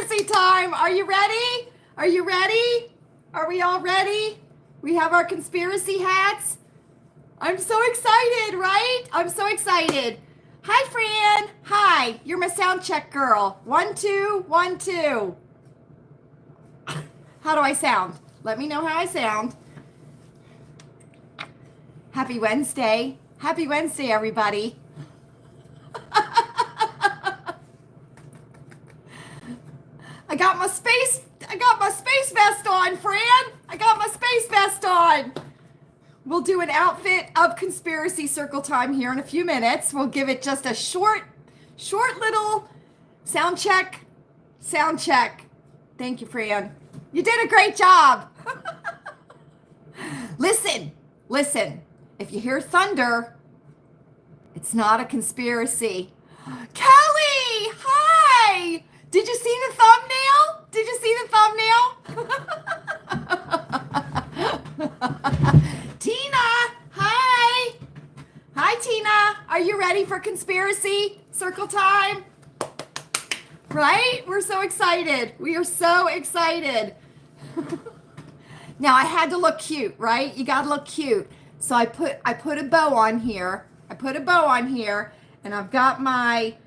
conspiracy time. Are you ready? Are you ready? Are we all ready? We have our conspiracy hats. I'm so excited, right? I'm so excited. Hi, Fran. Hi. You're my sound check girl. 1, 2, 1, 2. How do I sound? Let me know how I sound. Happy Wednesday. Happy Wednesday, everybody. I got my space vest on, Fran. I got my space vest on. We'll do an outfit of conspiracy circle time here in a few minutes. We'll give it just a short little sound check. Sound check. Thank you, Fran. You did a great job. Listen. If you hear thunder, it's not a conspiracy. Kelly, hi. Did you see the thumbnail? Did you see the thumbnail? Tina, hi. Hi, Tina. Are you ready for conspiracy circle time? Right? We're so excited. We are so excited. Now I had to look cute, right? You got to look cute. So I put a bow on here. And I've got my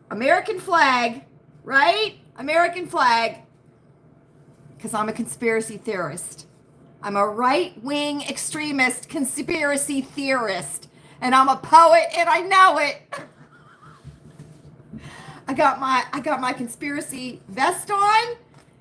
American flag, right? American flag. Because I'm a conspiracy theorist. I'm a right-wing extremist conspiracy theorist. And I'm a poet and I know it. I got my conspiracy vest on.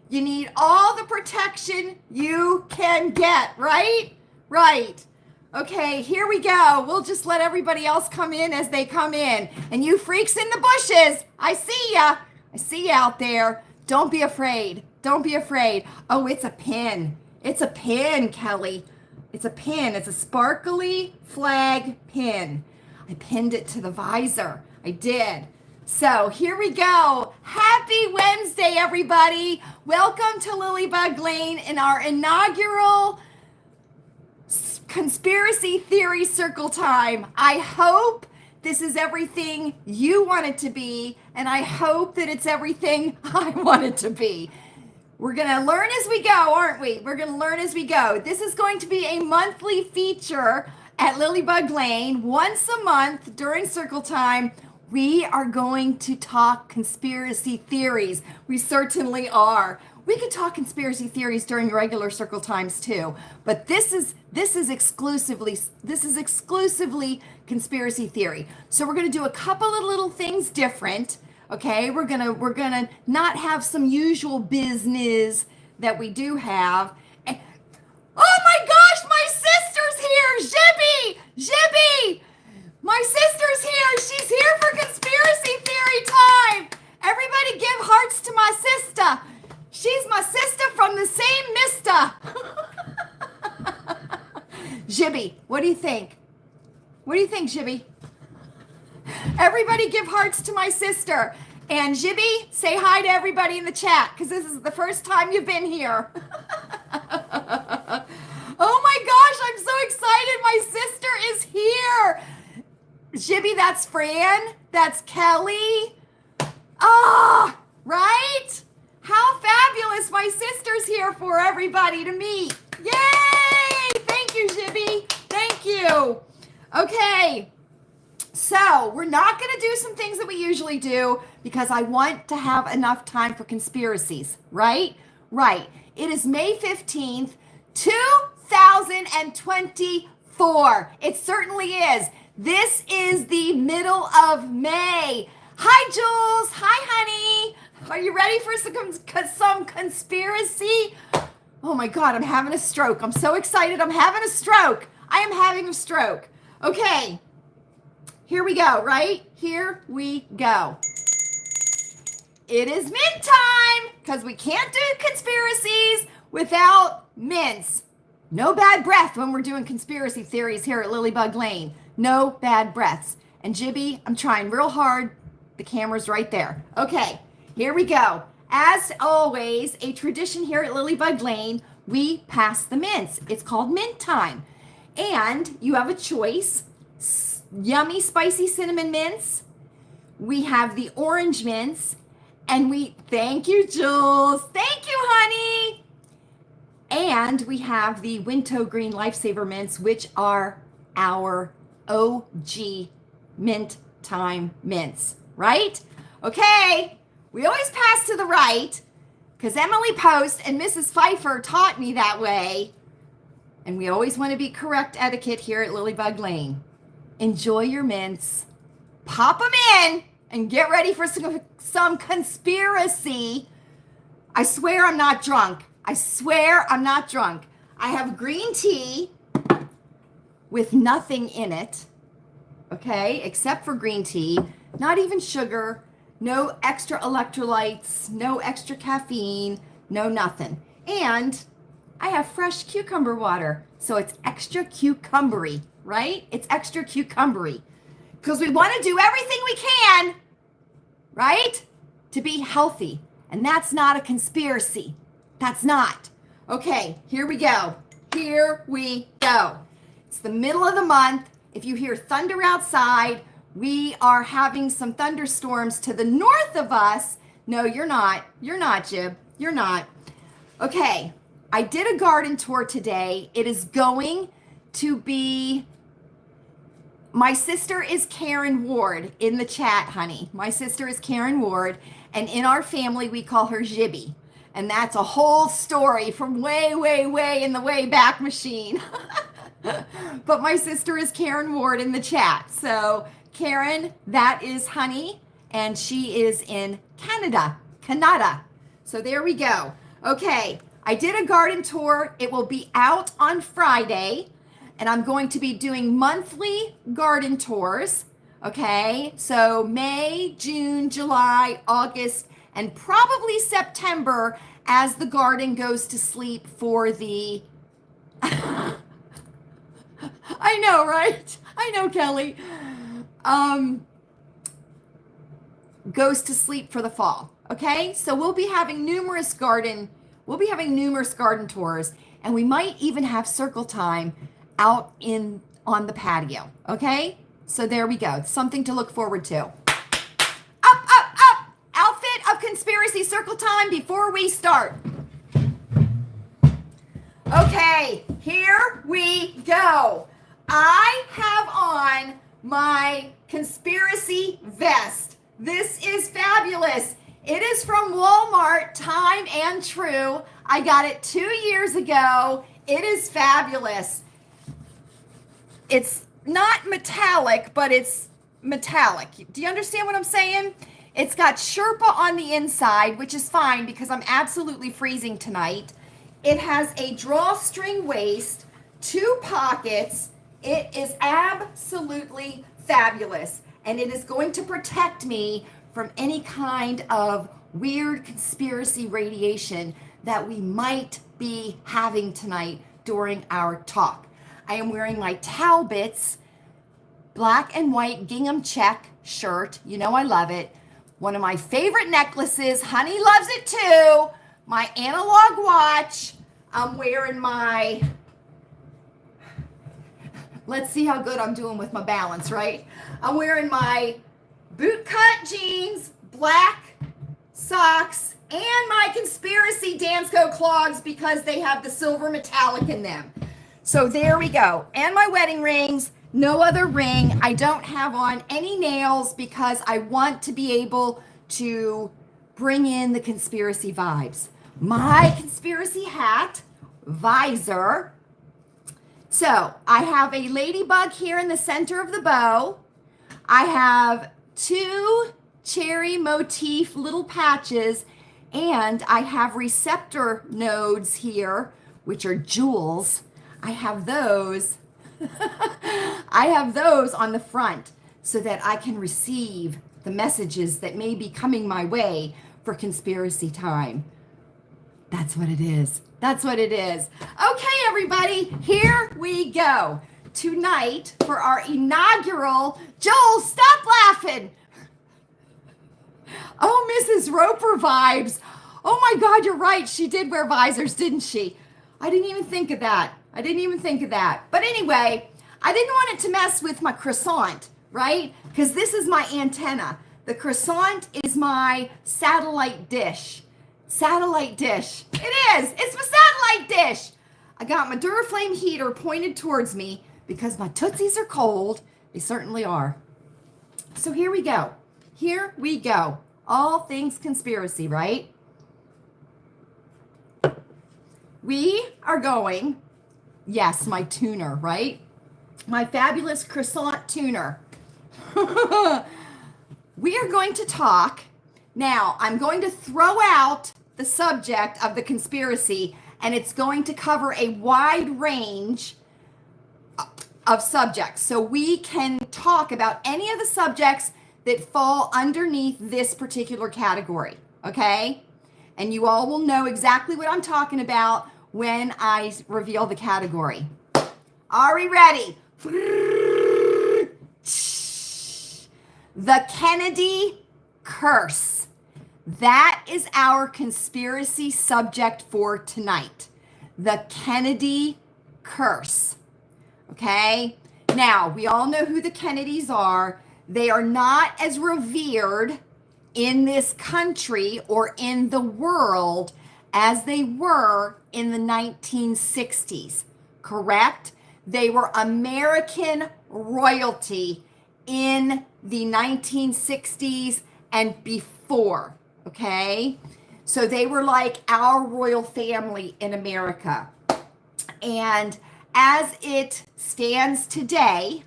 You need all the protection you can get, right? Right. Okay, here we go. We'll just let everybody else come in as they come in. And you freaks in the bushes, I see ya. I see you out there. Don't be afraid. Don't be afraid. Oh, it's a pin. It's a pin, Kelly. It's a pin. It's a sparkly flag pin. I pinned it to the visor. I did. So here we go. Happy Wednesday, everybody. Welcome to Lilleybugglane in our inaugural conspiracy theory circle time. I hope this is everything you want it to be, and I hope that it's everything I want it to be. We're going to learn as we go, aren't we? We're going to learn as we go. This is going to be a monthly feature at Lilleybugglane. Once a month during circle time, we are going to talk conspiracy theories. We certainly are. We could talk conspiracy theories during regular circle times too, but this is exclusively conspiracy theory. So we're going to do a couple of little things different. Okay, we're gonna not have some usual business that we do have. And, oh my gosh, my sister's here, Jibby. My sister's here. She's here for conspiracy theory time. Everybody give hearts to my sister. She's my sister from the same mister. Jibby, what do you think? What do you think, Jibby? Everybody give hearts to my sister. And Jibby, say hi to everybody in the chat because this is the first time you've been here. Oh my gosh, I'm so excited. My sister is here. Jibby, that's Fran. That's Kelly. Ah, right? How fabulous. My sister's here for everybody to meet. Yay! Thank you, Jibby. Thank you. Okay. So we're not going to do some things that we usually do because I want to have enough time for conspiracies, right? Right. It is May 15th, 2024. It certainly is. This is the middle of May. Hi, Jules. Hi, honey. Are you ready for some conspiracy? Oh my God, I'm having a stroke. I'm so excited. I'm having a stroke. I am having a stroke. Okay. Here we go, right? Here we go. It is mint time because we can't do conspiracies without mints. No bad breath when we're doing conspiracy theories here at Lilleybugglane. No bad breaths. And Jibby, I'm trying real hard. The camera's right there. Okay, here we go. As always, a tradition here at Lilleybugglane, we pass the mints. It's called mint time. And you have a choice. Yummy, spicy cinnamon mints. We have the orange mints. And thank you, Jules. Thank you, honey. And we have the Wintergreen Lifesaver Mints, which are our OG mint time mints, right? Okay, we always pass to the right because Emily Post and Mrs. Pfeiffer taught me that way. And we always want to be correct etiquette here at Lilleybugglane. Enjoy your mints, pop them in, and get ready for some conspiracy. I swear I'm not drunk. I swear I'm not drunk. I have green tea with nothing in it, okay, except for green tea, not even sugar, no extra electrolytes, no extra caffeine, no nothing. And I have fresh cucumber water, so it's extra cucumbery, right? It's extra cucumbery because we want to do everything we can, right, to be healthy. And that's not a conspiracy. That's not. Okay, here we go. Here we go. It's the middle of the month. If you hear thunder outside, we are having some thunderstorms to the north of us. No, you're not. You're not, Jib. You're not. Okay, I did a garden tour today. It is going to be, my sister is Karen Ward in the chat, honey. My sister is Karen Ward, and in our family, we call her Jibby. And that's a whole story from way, way, way in the way back machine. But my sister is Karen Ward in the chat. So Karen, that is honey, and she is in Canada. So there we go. Okay, I did a garden tour. It will be out on Friday, and I'm going to be doing monthly garden tours. Okay, so May, June, July, August, and probably September as the garden goes to sleep for the... I know, right? I know, Kelly. Goes to sleep for the fall. Okay, so we'll be having numerous garden tours, and we might even have circle time out on the patio. Okay, so there we go. Something to look forward to. Up. Outfit of conspiracy circle time before we start. Okay, here we go. I have on my conspiracy vest. This is fabulous. It is from Walmart, time and true. I got it 2 years ago. It is fabulous. It's not metallic, but it's metallic. Do you understand what I'm saying? It's got Sherpa on the inside, which is fine because I'm absolutely freezing tonight. It has a drawstring waist, 2 pockets. It is absolutely fabulous, and it is going to protect me from any kind of weird conspiracy radiation that we might be having tonight during our talk. I am wearing my Talbots black and white gingham check shirt. You know I love it. One of my favorite necklaces. Honey loves it too. My analog watch. I'm wearing my... Let's see how good I'm doing with my balance, right? I'm wearing my bootcut jeans, black socks, and my conspiracy Dansko clogs because they have the silver metallic in them. So there we go. And my wedding rings, no other ring. I don't have on any nails because I want to be able to bring in the conspiracy vibes. My conspiracy hat, visor. So I have a ladybug here in the center of the bow. I have 2 cherry motif little patches, and I have receptor nodes here, which are jewels. I have those. I have those on the front so that I can receive the messages that may be coming my way for conspiracy time. That's what it is. That's what it is. Okay, everybody, here we go. Tonight, for our inaugural, Joel, stop laughing. Oh, Mrs. Roper vibes. Oh my God, you're right. She did wear visors, didn't she? I didn't even think of that. But anyway, I didn't want it to mess with my croissant, right? Because this is my antenna. The croissant is my satellite dish. Satellite dish. It is. It's my satellite dish. I got my Duraflame heater pointed towards me because my Tootsies are cold. They certainly are. So here we go. Here we go. All things conspiracy, right? We are going, yes, my tuner, right? My fabulous croissant tuner. We are going to talk. Now, I'm going to throw out the subject of the conspiracy, and it's going to cover a wide range of subjects. So we can talk about any of the subjects that fall underneath this particular category, okay? And you all will know exactly what I'm talking about when I reveal the category. Are we ready? The Kennedy curse. That is our conspiracy subject for tonight. The Kennedy curse. Okay? Now, we all know who the Kennedys are. They are not as revered in this country or in the world as they were in the 1960s, correct? They were American royalty in the 1960s and before, okay? So they were like our royal family in America. And as it stands today,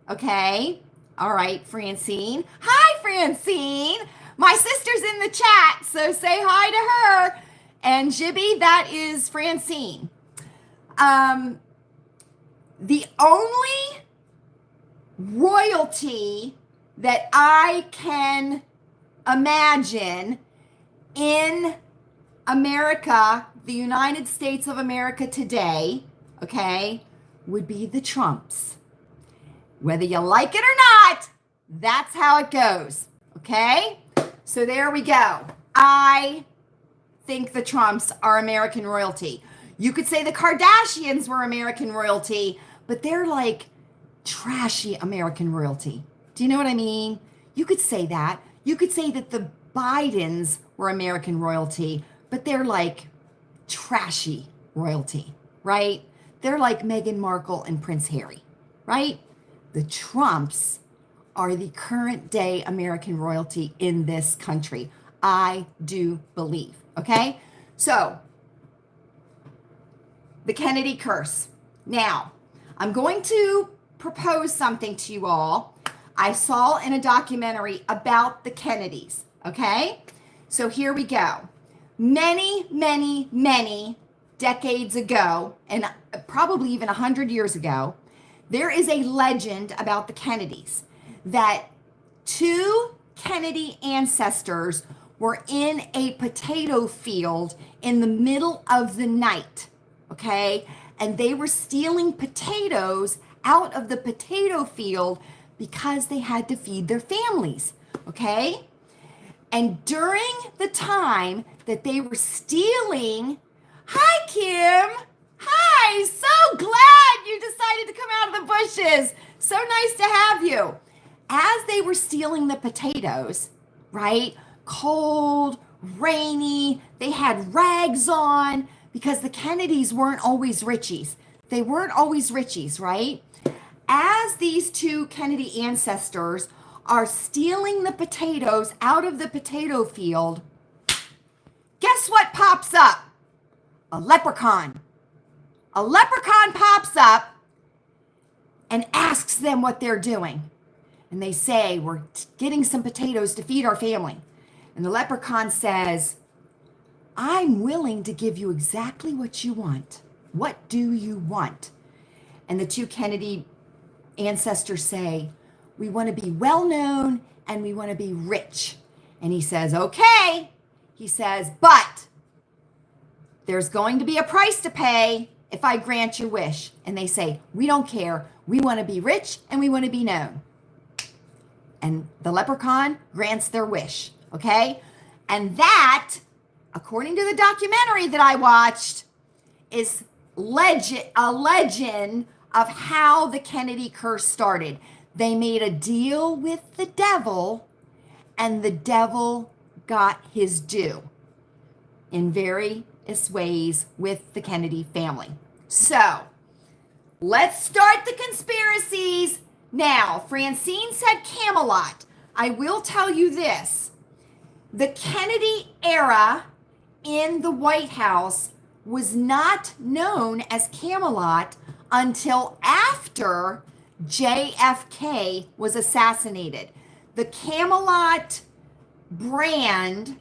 okay? All right, Francine. Hi, Francine. My sister's in the chat, so say hi to her. And Jibby, that is Francine. The only royalty that I can imagine in America, the United States of America today, okay, would be the Trumps. Whether you like it or not, that's how it goes, okay? So there we go. I think the Trumps are American royalty. You could say the Kardashians were American royalty, but they're like trashy American royalty. Do you know what I mean? You could say that. You could say that the Bidens were American royalty, but they're like trashy royalty, right? They're like Meghan Markle and Prince Harry, right? The Trumps are the current day American royalty in this country. I do believe, okay? So, the Kennedy curse. Now, I'm going to propose something to you all. I saw in a documentary about the Kennedys, okay? So here we go. Many, many, many decades ago, and probably even 100 years ago, there is a legend about the Kennedys that two Kennedy ancestors were in a potato field in the middle of the night, okay? And they were stealing potatoes out of the potato field because they had to feed their families, okay? And during the time that they were stealing, hi, Kim. Hi, so glad you decided to come out of the bushes. So nice to have you. As they were stealing the potatoes, right? Cold, rainy, they had rags on because the Kennedys weren't always richies. They weren't always richies, right? As these two Kennedy ancestors are stealing the potatoes out of the potato field, guess what pops up? A leprechaun. A leprechaun pops up and asks them what they're doing. And they say, we're getting some potatoes to feed our family. And the leprechaun says, I'm willing to give you exactly what you want. What do you want? And the two Kennedy ancestors say, we want to be well known and we want to be rich. And he says, okay. He says, but there's going to be a price to pay if I grant your wish. And they say, we don't care. We want to be rich and we want to be known. And the leprechaun grants their wish, okay? And that, according to the documentary that I watched, is a legend of how the Kennedy curse started. They made a deal with the devil and the devil got his due in various ways with the Kennedy family. So let's start the conspiracies. Now, Francine said Camelot. I will tell you this. The Kennedy era in the White House was not known as Camelot until after JFK was assassinated. The Camelot brand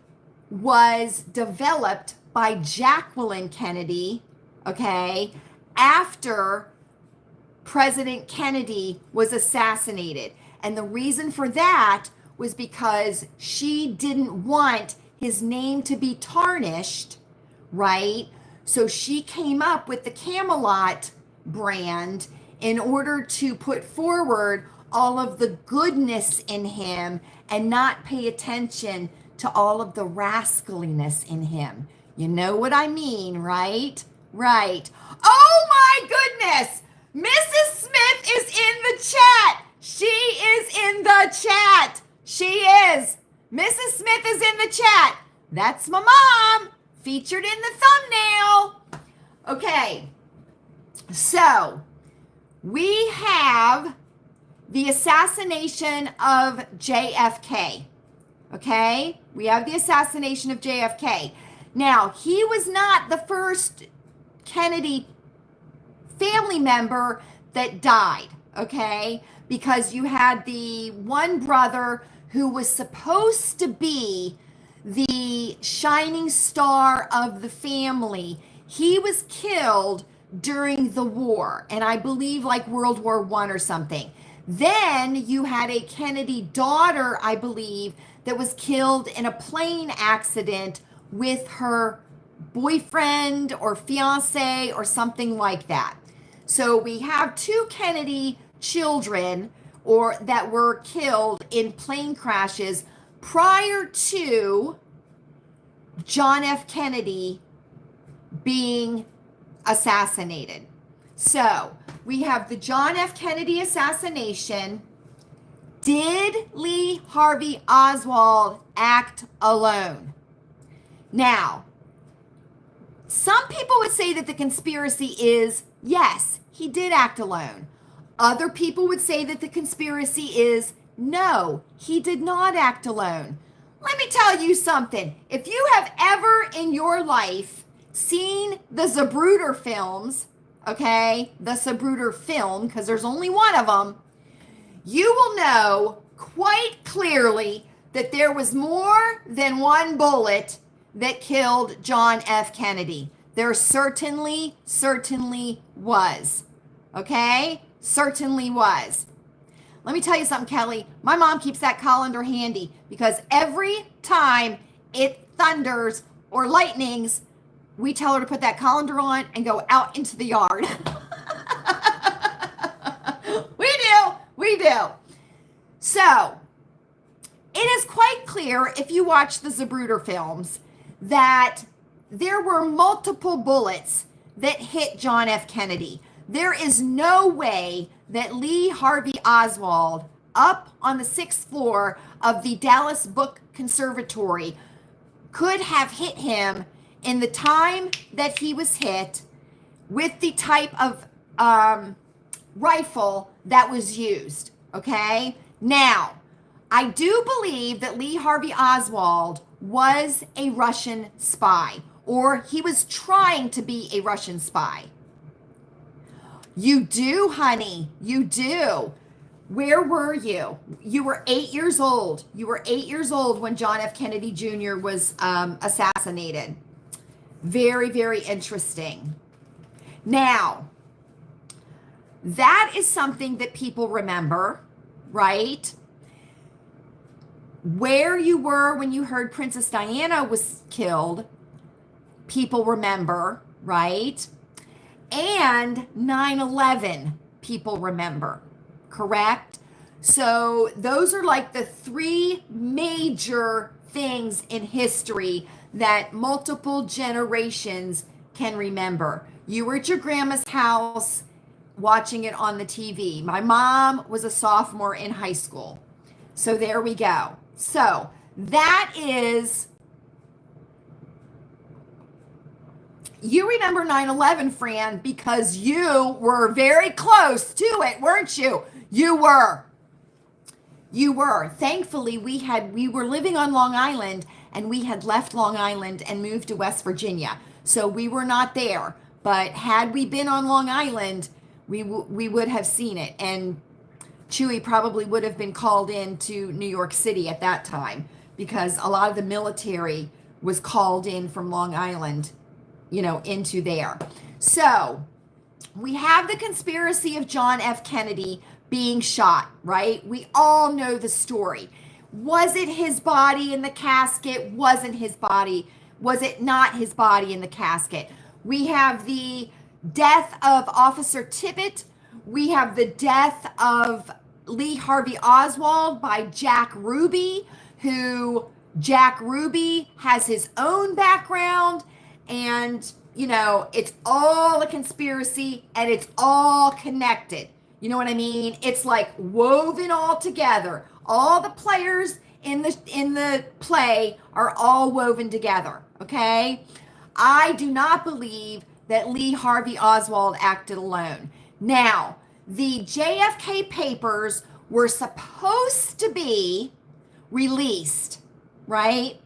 was developed by Jacqueline Kennedy, okay, after President Kennedy was assassinated. And the reason for that was because she didn't want his name to be tarnished, right? So she came up with the Camelot brand in order to put forward all of the goodness in him and not pay attention to all of the rascaliness in him. You know what I mean, right? Right. Oh my goodness! Mrs. Smith is in the chat. She is in the chat. She is. Mrs. Smith is in the chat. That's my mom, featured in the thumbnail. Okay, so we have the assassination of JFK. Okay, we have the assassination of JFK. Now, he was not the first Kennedy family member that died, okay? Because you had the one brother who was supposed to be the shining star of the family. He was killed during the war, and I believe like World War I or something. Then you had a Kennedy daughter, I believe, that was killed in a plane accident with her boyfriend or fiance or something like that. So we have two Kennedy children or that were killed in plane crashes prior to John F. Kennedy being assassinated. So we have the John F. Kennedy assassination. Did Lee Harvey Oswald act alone? Now, some people would say that the conspiracy is, yes, he did act alone. Other people would say that the conspiracy is, no, he did not act alone. Let me tell you something. If you have ever in your life seen the Zapruder films, okay, the Zapruder film, because there's only one of them, you will know quite clearly that there was more than one bullet that killed John F. Kennedy. There certainly was. Okay? Certainly was. Let me tell you something, Kelly. My mom keeps that colander handy because every time it thunders or lightnings, we tell her to put that colander on and go out into the yard. We do. So, it is quite clear if you watch the Zapruder films that there were multiple bullets that hit John F. Kennedy. There is no way that Lee Harvey Oswald, up on the 6th floor of the Dallas Book Conservatory, could have hit him in the time that he was hit with the type of rifle that was used, okay? Now, I do believe that Lee Harvey Oswald was a Russian spy, or he was trying to be a Russian spy. You do, honey, you do. Where were you? You were 8 years old. You were 8 years old when John F. Kennedy Jr. was assassinated. Very, very interesting. Now, that is something that people remember, right? Where you were when you heard Princess Diana was killed, people remember, right? And 9/11, people remember, correct? So those are like the three major things in history that multiple generations can remember. You were at your grandma's house watching it on the TV. My mom was a sophomore in high school. So there we go. So that is, you remember 9/11, Fran, because you were very close to it, weren't you? You were. Thankfully, we were living on Long Island, and we had left Long Island and moved to West Virginia. So we were not there. But had we been on Long Island, we would have seen it. And Chewy probably would have been called in to New York City at that time, because a lot of the military was called in from Long Island, into there. So we have the conspiracy of John F. Kennedy being shot, right? We all know the story. Was it his body in the casket? Wasn't his body? Was it not his body in the casket? We have the death of Officer Tippit. We have the death of Lee Harvey Oswald by Jack Ruby, who Jack Ruby has his own background, and it's all a conspiracy, and it's all connected. You know what I mean? It's like woven all together. All the players in the play are all woven together, okay? I do not believe that Lee Harvey Oswald acted alone. Now, the JFK papers were supposed to be released, right?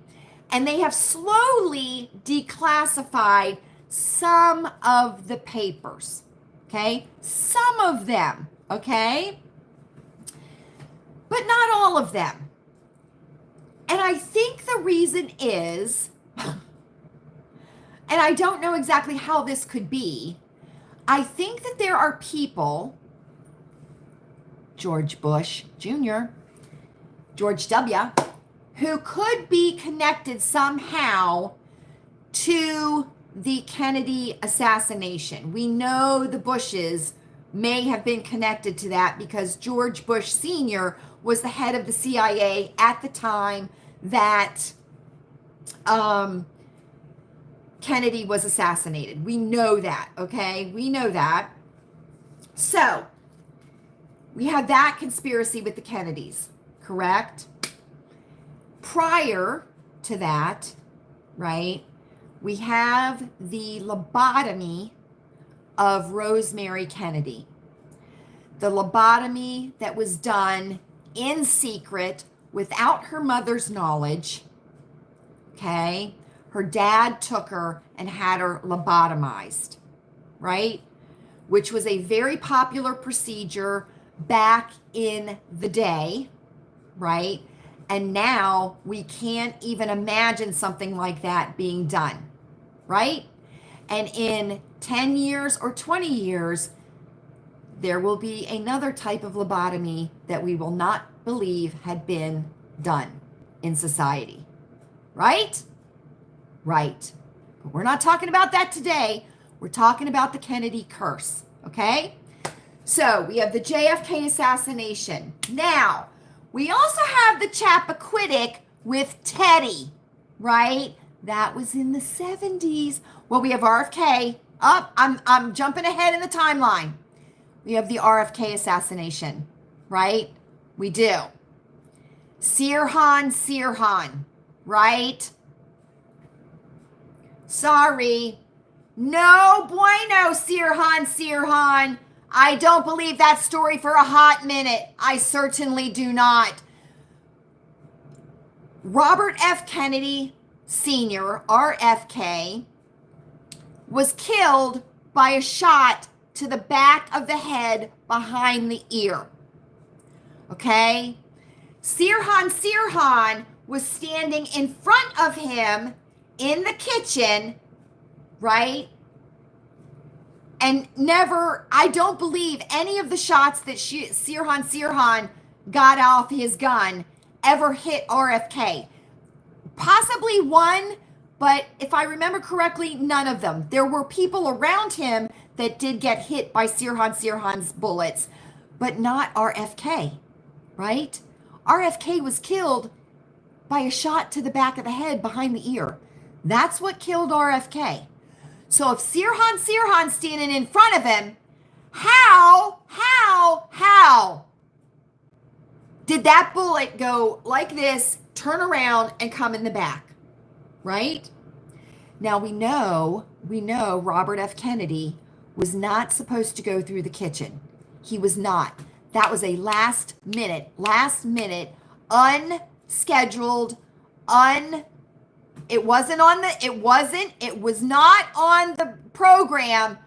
And they have slowly declassified some of the papers, okay? Some of them, okay? But not all of them. And I think the reason is, and I don't know exactly how this could be, I think that there are people, George Bush Jr., George W., who could be connected somehow to the Kennedy assassination. We know the Bushes may have been connected to that because George Bush Sr. was the head of the CIA at the time that Kennedy was assassinated. We know that, okay? We know that. So, we have that conspiracy with the Kennedys, correct? Prior to that, right, we have the lobotomy of Rosemary Kennedy. The lobotomy that was done in secret without her mother's knowledge, okay? Her dad took her and had her lobotomized, right? Which was a very popular procedure back in the day, right? And now we can't even imagine something like that being done, right? And in 10 years or 20 years, there will be another type of lobotomy that we will not believe had been done in society, right? Right. But we're not talking about that today. We're talking about the Kennedy curse, okay? So we have the JFK assassination. Now, we also have the Chappaquiddick with Teddy, right? That was in the 70s. Well, we have RFK. I'm jumping ahead in the timeline. We have the RFK assassination, right? We do. Sirhan, right? Sorry. No bueno, Sirhan. I don't believe that story for a hot minute. I certainly do not. Robert F. Kennedy Sr., RFK, was killed by a shot to the back of the head behind the ear. Okay? Sirhan was standing in front of him in the kitchen, right? And never, I don't believe any of the shots that Sirhan got off his gun ever hit RFK. Possibly one, but if I remember correctly, none of them. There were people around him that did get hit by Sirhan's bullets, but not RFK, right? RFK was killed by a shot to the back of the head behind the ear. That's what killed RFK. So if Sirhan's standing in front of him, how Did that bullet go like this, turn around, and come in the back? Right? Now we know Robert F. Kennedy was not supposed to go through the kitchen. He was not. That was a last minute, unscheduled, it was not on the program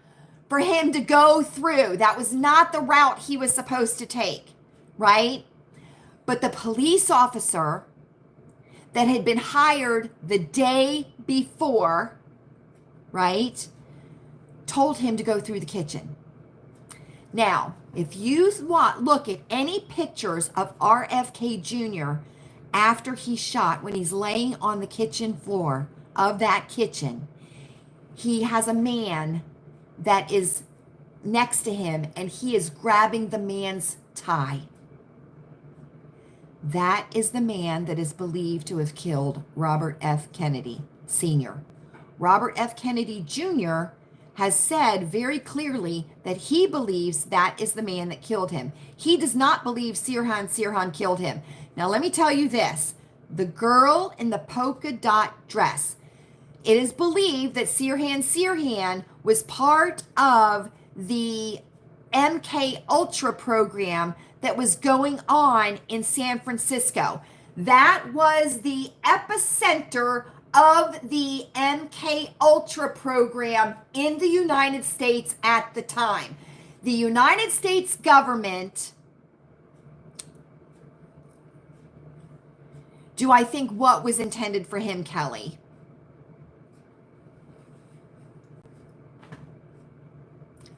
for him to go through. That was not the route he was supposed to take, right? But the police officer that had been hired the day before, right, told him to go through the kitchen. Now, if you look at any pictures of RFK Jr. after he's shot, when he's laying on the kitchen floor of that kitchen, he has a man that is next to him, and he is grabbing the man's tie. That is the man that is believed to have killed Robert F. Kennedy Sr. Robert F. Kennedy Jr. has said very clearly that he believes that is the man that killed him. He does not believe Sirhan killed him. Now, let me tell you this. The girl in the polka dot dress, it is believed that Sirhan was part of the MK Ultra program that was going on in San Francisco. That was the epicenter of the MK Ultra program in the United States at the time. The United States government, do I think what was intended for him, Kelly?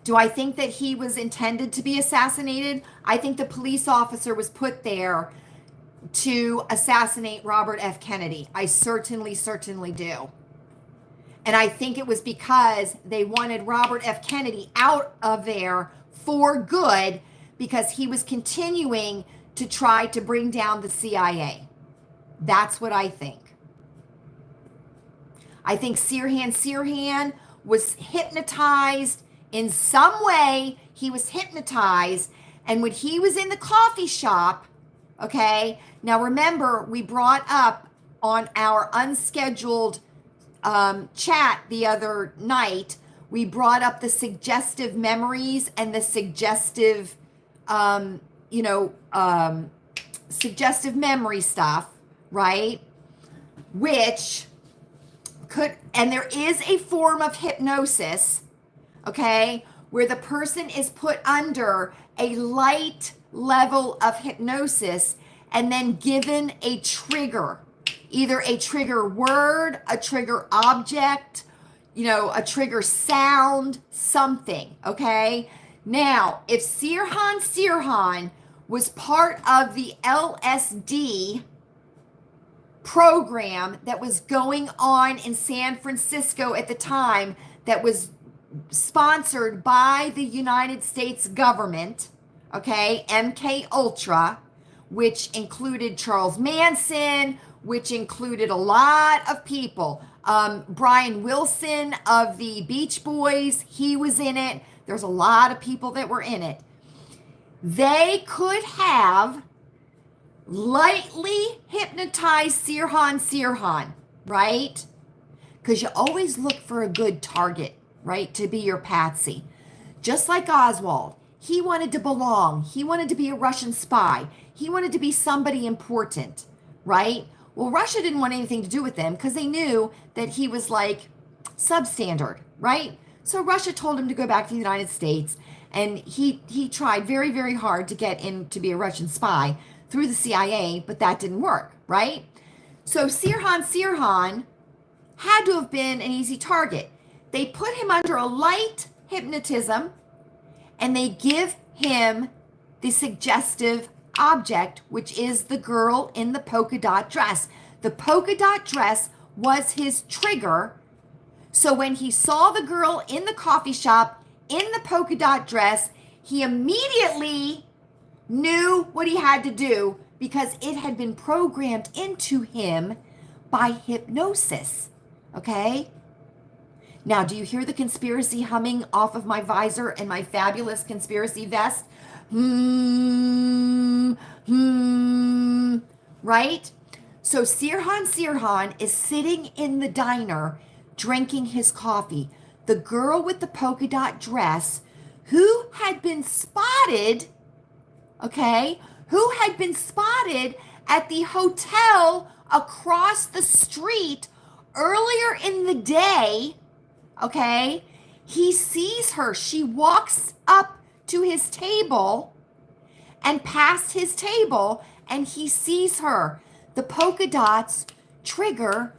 Do I think that he was intended to be assassinated? I think the police officer was put there to assassinate Robert F. Kennedy. I certainly do. And I think it was because they wanted Robert F. Kennedy out of there for good, because he was continuing to try to bring down the CIA. That's what I think. I think Sirhan was hypnotized in some way. He was hypnotized, and when he was in the coffee shop, okay, now remember, we brought up on our unscheduled chat the other night, we brought up the suggestive memories and the suggestive, suggestive memory stuff, right? Which could, and there is a form of hypnosis, okay, where the person is put under a light level of hypnosis and then given a trigger, either a trigger word, a trigger object, a trigger sound, something, okay? Now, if Sirhan was part of the LSD program that was going on in San Francisco at the time, that was sponsored by the United States government, okay, MK Ultra, which included Charles Manson, which included a lot of people. Brian Wilson of the Beach Boys, he was in it. There's a lot of people that were in it. They could have lightly hypnotized Sirhan, right? Because you always look for a good target, right, to be your patsy. Just like Oswald, he wanted to belong. He wanted to be a Russian spy. He wanted to be somebody important, right? Well, Russia didn't want anything to do with him because they knew that he was like substandard, right? So Russia told him to go back to the United States, and he tried very, very hard to get in to be a Russian spy through the CIA, but that didn't work, right? So Sirhan had to have been an easy target. They put him under a light hypnotism, and they give him the suggestive object, which is the girl in the polka dot dress. The polka dot dress was his trigger. So when he saw the girl in the coffee shop in the polka dot dress, he immediately knew what he had to do because it had been programmed into him by hypnosis. Okay? Now, do you hear the conspiracy humming off of my visor and my fabulous conspiracy vest? Right? So Sirhan is sitting in the diner drinking his coffee. The girl with the polka dot dress who had been spotted, okay, who had been spotted at the hotel across the street earlier in the day, okay, he sees her. She walks up to his table and past his table, and he sees her. The polka dots trigger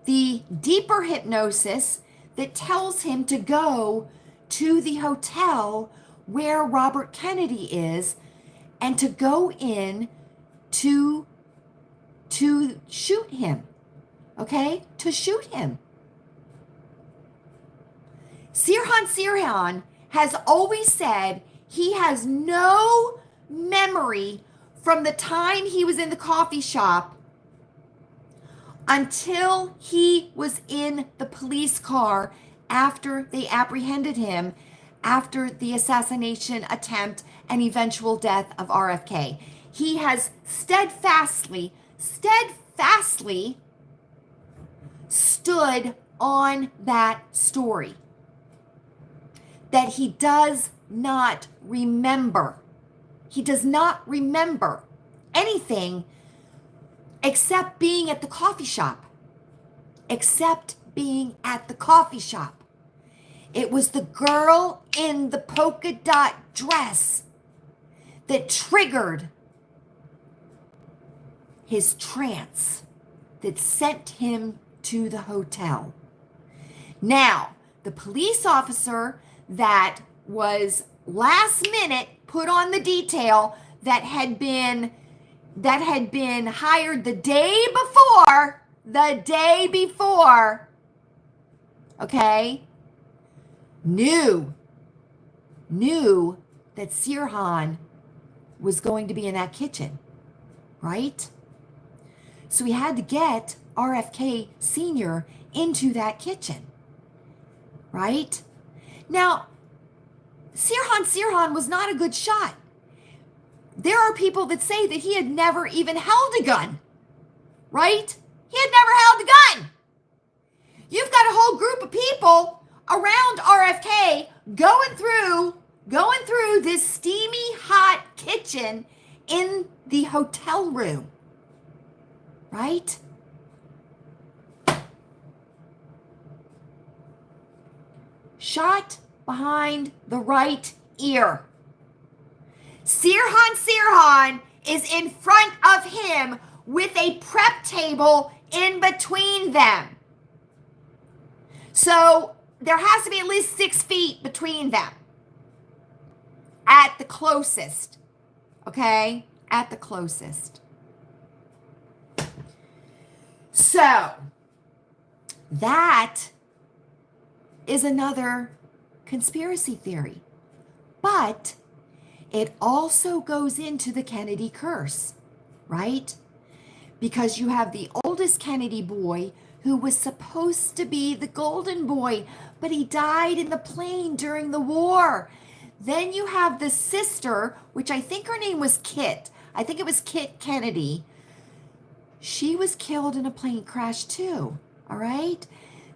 the deeper hypnosis that tells him to go to the hotel where Robert Kennedy is and to go in to shoot him. Okay? To shoot him. Sirhan has always said he has no memory from the time he was in the coffee shop until he was in the police car after they apprehended him after the assassination attempt and eventual death of RFK. He has steadfastly stood on that story that he does not remember. He does not remember anything except being at the coffee shop. Except being at the coffee shop. It was the girl in the polka dot dress that triggered his trance, that sent him to the hotel. Now, the police officer that was last minute put on the detail that had been hired the day before, okay, knew that Sirhan was going to be in that kitchen, right? So he had to get RFK Sr. into that kitchen, right? Now, Sirhan was not a good shot. There are people that say that he had never even held a gun, right? He had never held a gun. You've got a whole group of people around RFK going through this steamy hot kitchen in the hotel room, right? Shot behind the right ear. Sirhan is in front of him with a prep table in between them. So there has to be at least 6 feet between them. At the closest. Okay? At the closest. So that is another conspiracy theory. But it also goes into the Kennedy curse, right? Because you have the oldest Kennedy boy who was supposed to be the golden boy, but he died in the plane during the war. Then you have the sister, which I think her name was Kit. I think it was Kit Kennedy. She was killed in a plane crash too, all right?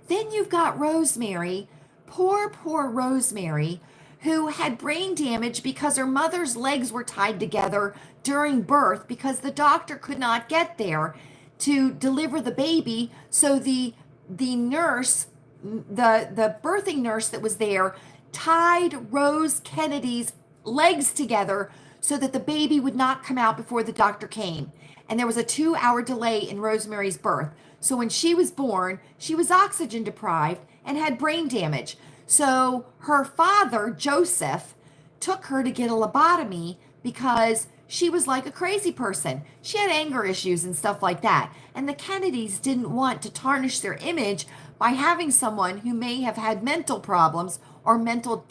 Then you've got Rosemary, poor Rosemary, who had brain damage because her mother's legs were tied together during birth because the doctor could not get there to deliver the baby. So the nurse, the birthing nurse that was there, tied Rose Kennedy's legs together so that the baby would not come out before the doctor came. And there was a 2-hour delay in Rosemary's birth. So when she was born, she was oxygen deprived and had brain damage. So her father, Joseph, took her to get a lobotomy because she was like a crazy person. She had anger issues and stuff like that. And the Kennedys didn't want to tarnish their image by having someone who may have had mental problems or mental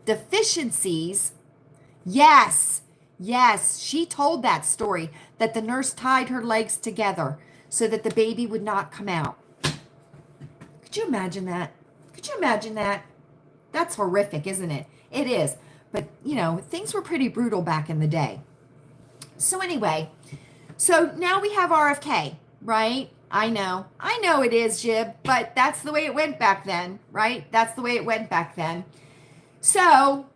deficiencies. Yes, she told that story, that the nurse tied her legs together so that the baby would not come out. Could you imagine that? That's horrific, isn't it? It is. But, things were pretty brutal back in the day. So anyway, so now we have RFK, right? I know it is, Jib, but that's the way it went back then, right? That's the way it went back then. So,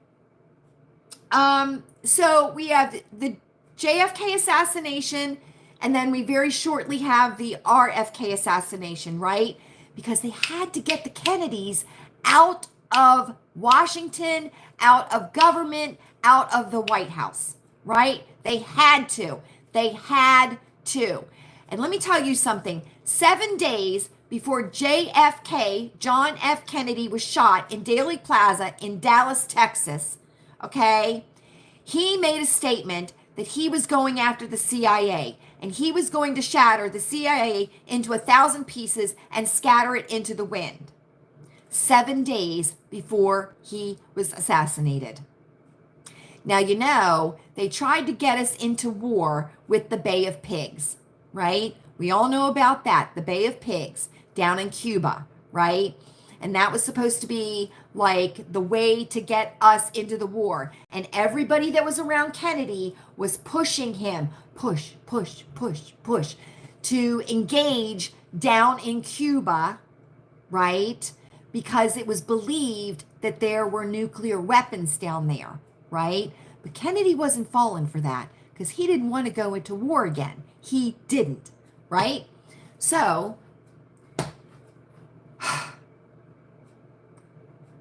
so we have the JFK assassination, and then we very shortly have the RFK assassination, right? Because they had to get the Kennedys out of Washington, out of government, out of the White House, right? They had to. And let me tell you something. 7 days before JFK, John F. Kennedy, was shot in Daley Plaza in Dallas, Texas, okay, he made a statement that he was going after the CIA, and he was going to shatter the CIA into 1,000 pieces and scatter it into the wind. 7 days before he was assassinated. Now, they tried to get us into war with the Bay of Pigs, right? We all know about that, the Bay of Pigs down in Cuba, right? And that was supposed to be like the way to get us into the war. And everybody that was around Kennedy was pushing him, push, to engage down in Cuba, right? Because it was believed that there were nuclear weapons down there, right? But Kennedy wasn't falling for that because he didn't want to go into war again. He didn't, right? So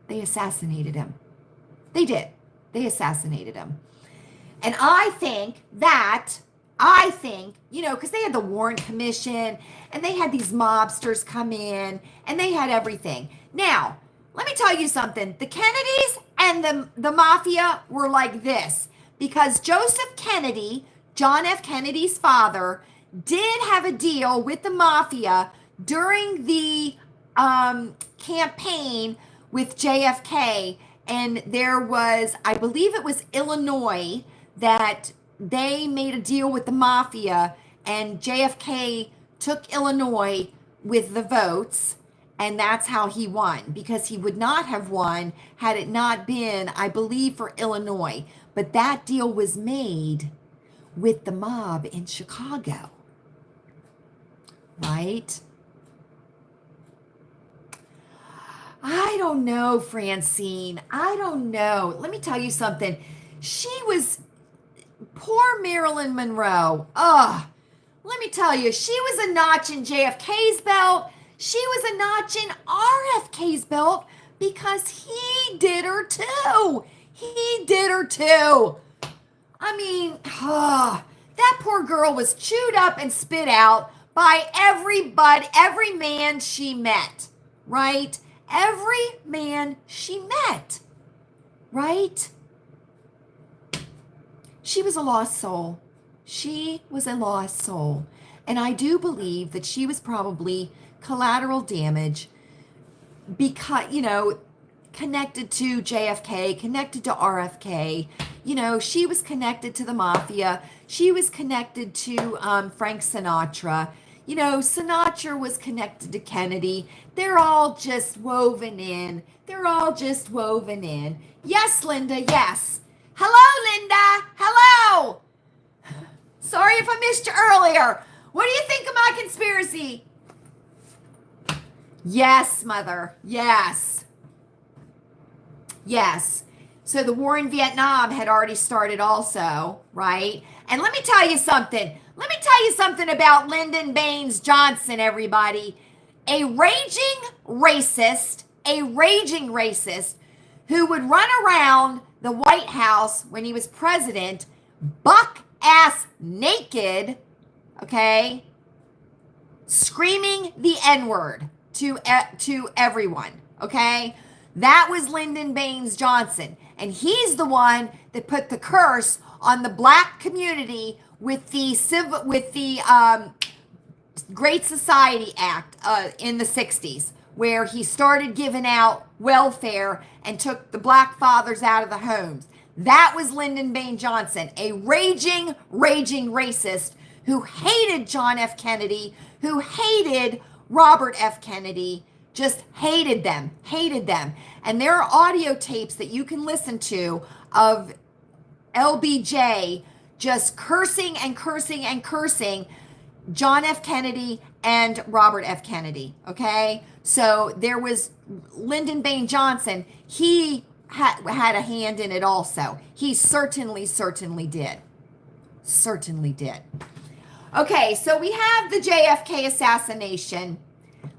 they assassinated him. They did. They assassinated him. And I think, because they had the Warren Commission and they had these mobsters come in and they had everything. Now, let me tell you something. The Kennedys and the mafia were like this because Joseph Kennedy, John F. Kennedy's father, did have a deal with the mafia during the campaign with JFK. And there was, I believe it was Illinois, that they made a deal with the mafia and JFK took Illinois with the votes. And that's how he won, because he would not have won had it not been, I believe, for Illinois. But that deal was made with the mob in Chicago, right? I don't know, Francine. I don't know. Let me tell you something. Poor Marilyn Monroe. Let me tell you, she was a notch in JFK's belt. She was a notch in RFK's belt because he did her too. I mean, that poor girl was chewed up and spit out by every man she met, right? Every man she met, right? She was a lost soul. And I do believe that she was probably collateral damage because, connected to JFK, connected to RFK. She was connected to the mafia. She was connected to Frank Sinatra. Sinatra was connected to Kennedy. They're all just woven in. Yes, Linda, yes. Hello, Linda. Hello. Sorry if I missed you earlier. What do you think of my conspiracy? Yes, Mother. Yes. So the war in Vietnam had already started also, right? And let me tell you something. About Lyndon Baines Johnson, everybody. A raging racist who would run around the White House when he was president, buck ass naked, okay, screaming the N-word to everyone, okay? That was Lyndon Baines Johnson, and he's the one that put the curse on the black community with the Great Society Act in the 60s, where he started giving out welfare and took the black fathers out of the homes. That was Lyndon Baines Johnson, a raging racist who hated John F. Kennedy, who hated Robert F. Kennedy, just hated them. And there are audio tapes that you can listen to of LBJ just cursing and cursing and cursing John F. Kennedy and Robert F. Kennedy, okay? So there was Lyndon Baines Johnson. He had a hand in it also. He certainly did. Certainly did. Okay, so we have the JFK assassination.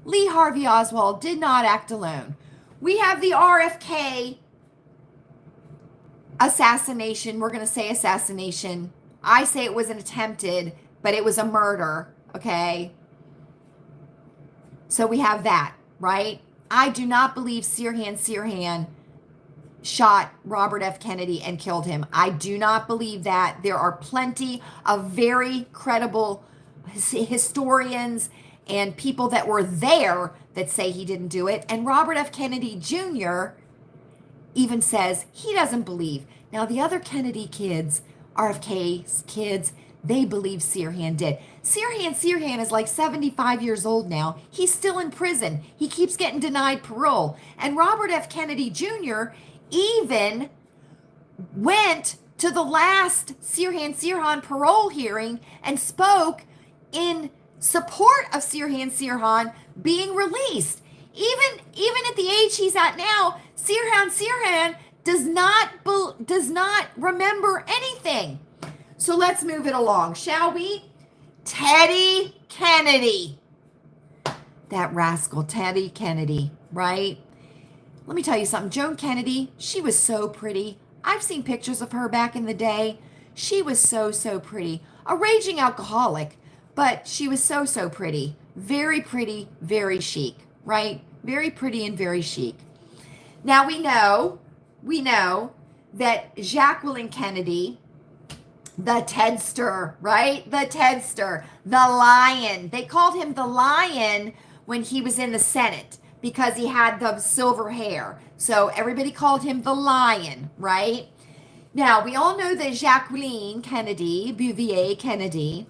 Lee Harvey Oswald did not act alone. We have the RFK assassination. We're going to say assassination. I say it was an attempted, but it was a murder, okay? So we have that, right? I do not believe Sirhan shot Robert F. Kennedy and killed him. I do not believe that. There are plenty of very credible historians and people that were there that say he didn't do it. And Robert F. Kennedy Jr. even says he doesn't believe. Now, the other Kennedy kids, RFK's kids, they believe Sirhan did. Sirhan is like 75 years old now. He's still in prison. He keeps getting denied parole. And Robert F. Kennedy Jr. even went to the last Sirhan parole hearing and spoke in support of Sirhan being released. Even at the age he's at now, Sirhan does not remember anything. So let's move it along, shall we? Teddy Kennedy. That rascal, Teddy Kennedy, right? Let me tell you something. Joan Kennedy, she was so pretty. I've seen pictures of her back in the day. She was so pretty. A raging alcoholic, but she was so pretty. Very pretty, very chic, right? Very pretty and very chic. Now we know that Jacqueline Kennedy, the Tedster, right? The Tedster, the Lion. They called him the Lion when he was in the Senate because he had the silver hair. So everybody called him the Lion, right? Now, we all know that Jacqueline Kennedy, Bouvier Kennedy,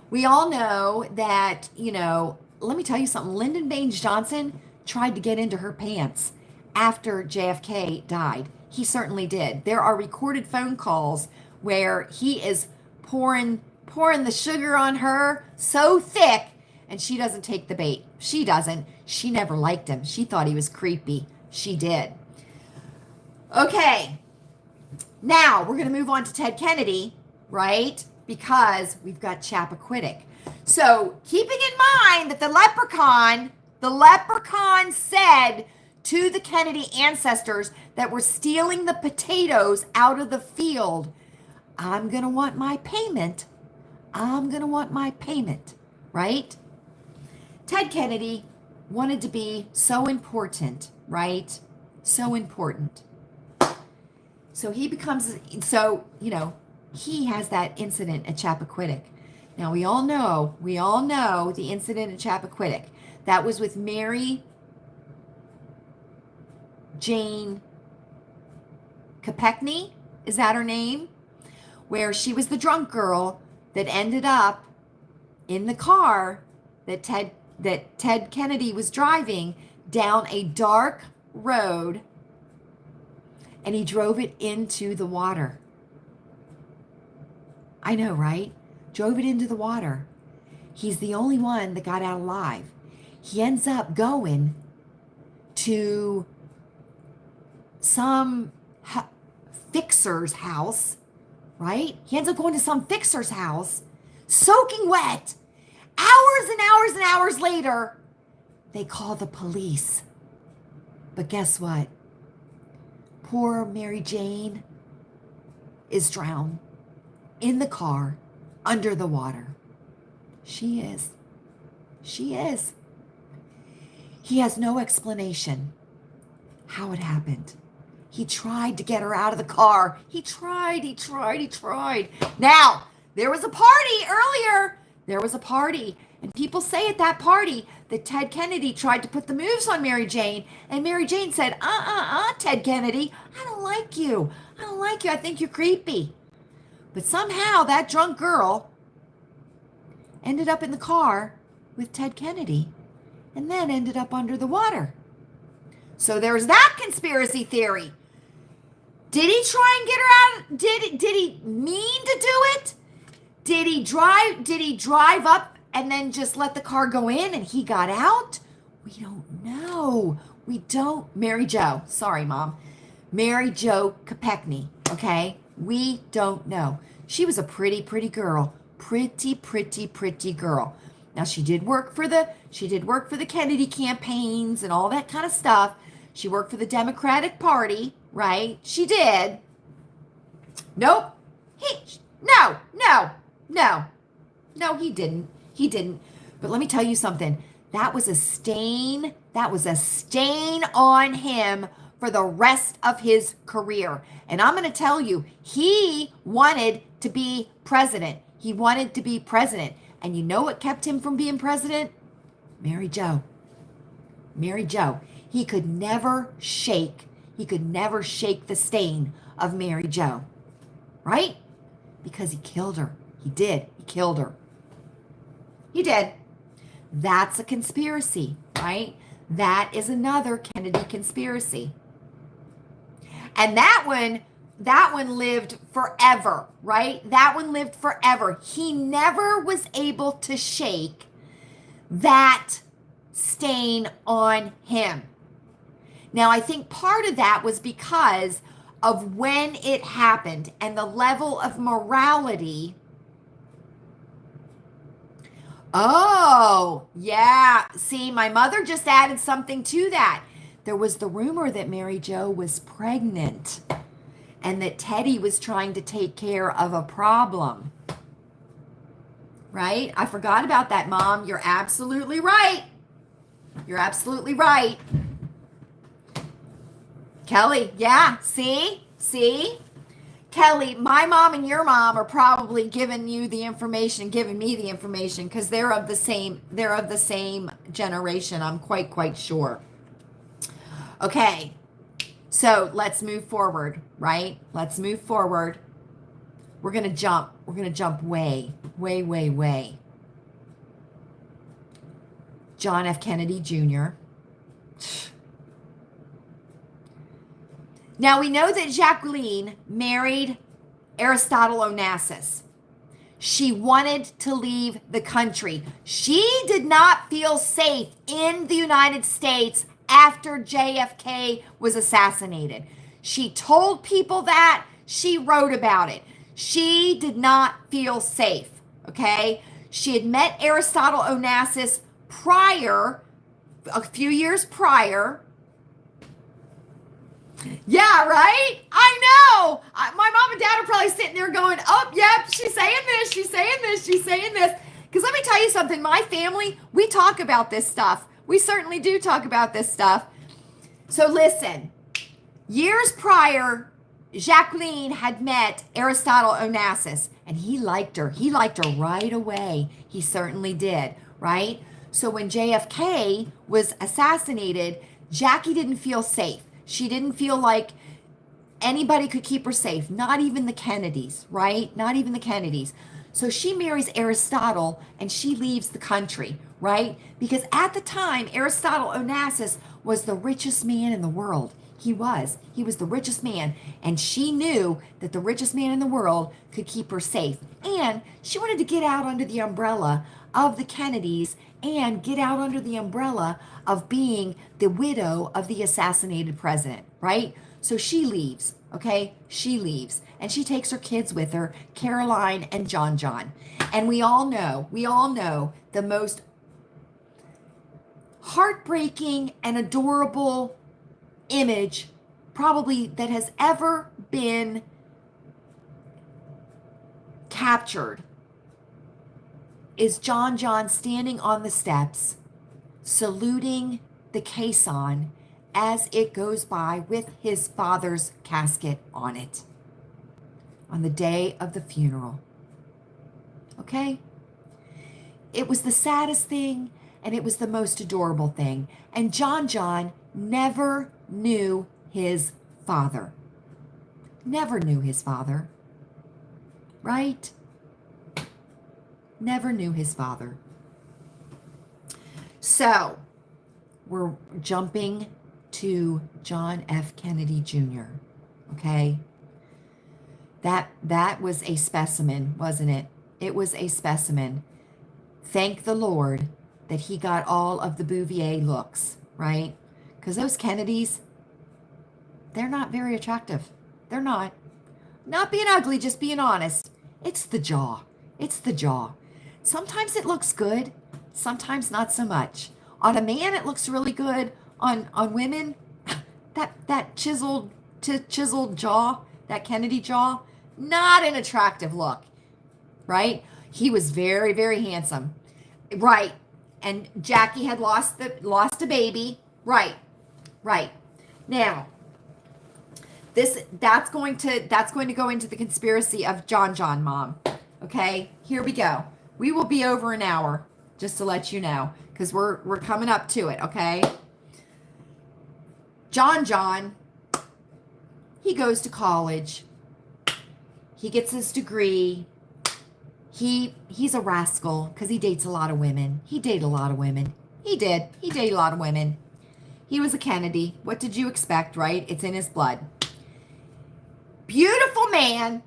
we all know that, let me tell you something. Lyndon Baines Johnson tried to get into her pants after JFK died. He certainly did. There are recorded phone calls where he is pouring the sugar on her so thick, and she doesn't take the bait. She doesn't. She never liked him. She thought he was creepy. She did. Okay. Now, we're going to move on to Ted Kennedy, right? Because we've got Chappaquiddick. So, keeping in mind that the leprechaun said to the Kennedy ancestors that were stealing the potatoes out of the field, I'm going to want my payment. I'm going to want my payment, right? Ted Kennedy wanted to be so important, right? So important. So he he has that incident at Chappaquiddick. Now we all know the incident at Chappaquiddick. That was with Mary Jane Kopechne, is that her name? Where she was the drunk girl that ended up in the car that Ted Kennedy was driving down a dark road, and he drove it into the water. I know, right? Drove it into the water. He's the only one that got out alive. He ends up going to some fixer's house, right? He ends up going to some fixer's house, soaking wet. Hours and hours and hours later, they call the police. But guess what? Poor Mary Jane is drowned in the car under the water. She is. She is. He has no explanation how it happened. He tried to get her out of the car. He tried. Now, there was a party earlier. There was a party. And people say at that party that Ted Kennedy tried to put the moves on Mary Jane. And Mary Jane said, Ted Kennedy, I don't like you. I think you're creepy. But somehow that drunk girl ended up in the car with Ted Kennedy and then ended up under the water. So there's that conspiracy theory. Did he try and get her out? Did he mean to do it? Did he drive up and then just let the car go in and he got out? We don't know. We don't. Mary Jo. Sorry, Mom. Mary Jo Kopechne. Okay? We don't know. She was a pretty girl. Pretty girl. Now she did work for the Kennedy campaigns and all that kind of stuff. She worked for the Democratic Party, right? She did. Nope. No, he didn't. He didn't. But let me tell you something. That was a stain. That was a stain on him for the rest of his career. And I'm going to tell you, he wanted to be president. He wanted to be president. And you know what kept him from being president? Mary Jo. Mary Jo. He could never shake the stain of Mary Jo. Right? Because he killed her. He did. He killed her. He did. That's a conspiracy, right? That is another Kennedy conspiracy. And that one lived forever, right? That one lived forever. He never was able to shake that stain on him. Now, I think part of that was because of when it happened and the level of morality. Oh, yeah. See, my mother just added something to that. There was the rumor that Mary Jo was pregnant and that Teddy was trying to take care of a problem. Right? I forgot about that, Mom. You're absolutely right. You're absolutely right. Kelly, yeah, see? Kelly, my mom and your mom are probably giving me the information, because they're of the same generation. I'm quite sure. Okay. So let's move forward, right? Let's move forward. We're going to jump. We're going to jump way. John F. Kennedy Jr. Now, we know that Jacqueline married Aristotle Onassis. She wanted to leave the country. She did not feel safe in the United States after JFK was assassinated. She told people that. She wrote about it. She did not feel safe, okay? She had met Aristotle Onassis a few years prior. Yeah, right? I know. My mom and dad are probably sitting there going, oh, yep, she's saying this. Because let me tell you something. My family, we talk about this stuff. We certainly do talk about this stuff. So listen, years prior, Jacqueline had met Aristotle Onassis, and he liked her. He liked her right away. He certainly did, right? So when JFK was assassinated, Jackie didn't feel safe. She didn't feel like anybody could keep her safe, not even the Kennedys, right? Not even the Kennedys. So she marries Aristotle and she leaves the country, right? Because at the time, Aristotle Onassis was the richest man in the world. He was the richest man. And she knew that the richest man in the world could keep her safe. And she wanted to get out under the umbrella of the Kennedys and get out under the umbrella of being the widow of the assassinated president, right? So she leaves, okay? She leaves. And she takes her kids with her, Caroline and John. And we all know the most heartbreaking and adorable image probably that has ever been captured is John standing on the steps, saluting the caisson as it goes by with his father's casket on it on the day of the funeral. Okay? It was the saddest thing, and it was the most adorable thing. And John never knew his father. Never knew his father. Right? Never knew his father. So, we're jumping to John F. Kennedy Jr. Okay? That was a specimen, wasn't it? It was a specimen. Thank the Lord that he got all of the Bouvier looks, right? Because those Kennedys, they're not very attractive. They're not. Not being ugly, just being honest. It's the jaw. It's the jaw. Sometimes it looks good, sometimes not so much. On a man, it looks really good. On women, that chiseled jaw, that Kennedy jaw, not an attractive look, right? He was very, very handsome, right? And Jackie had lost a baby, right? Right. Now, that's going to go into the conspiracy of John, Mom. Okay, here we go. We will be over an hour, just to let you know, because we're coming up to it. Okay. John, he goes to college. He gets his degree. He's a rascal because he dates a lot of women. He dated a lot of women. He did. He dated a lot of women. He was a Kennedy. What did you expect, right? It's in his blood. Beautiful man.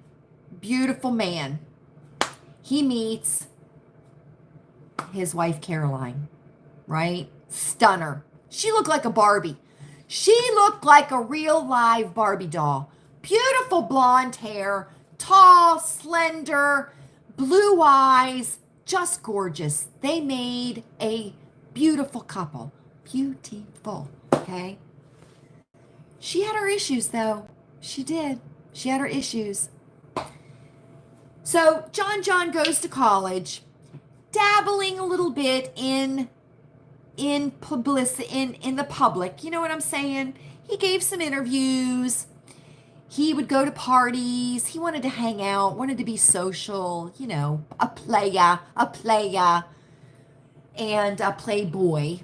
Beautiful man. He meets his wife, Caroline, right? Stunner. She looked like a Barbie. She looked like a real live Barbie doll. Beautiful blonde hair, tall, slender, blue eyes, just gorgeous. They made a beautiful couple. Beautiful, okay? She had her issues, though. She did. She had her issues. So John goes to college, dabbling a little bit in publicity, in the public. You know what I'm saying? He gave some interviews. He would go to parties. He wanted to hang out, wanted to be social, you know, a playa, and a playboy.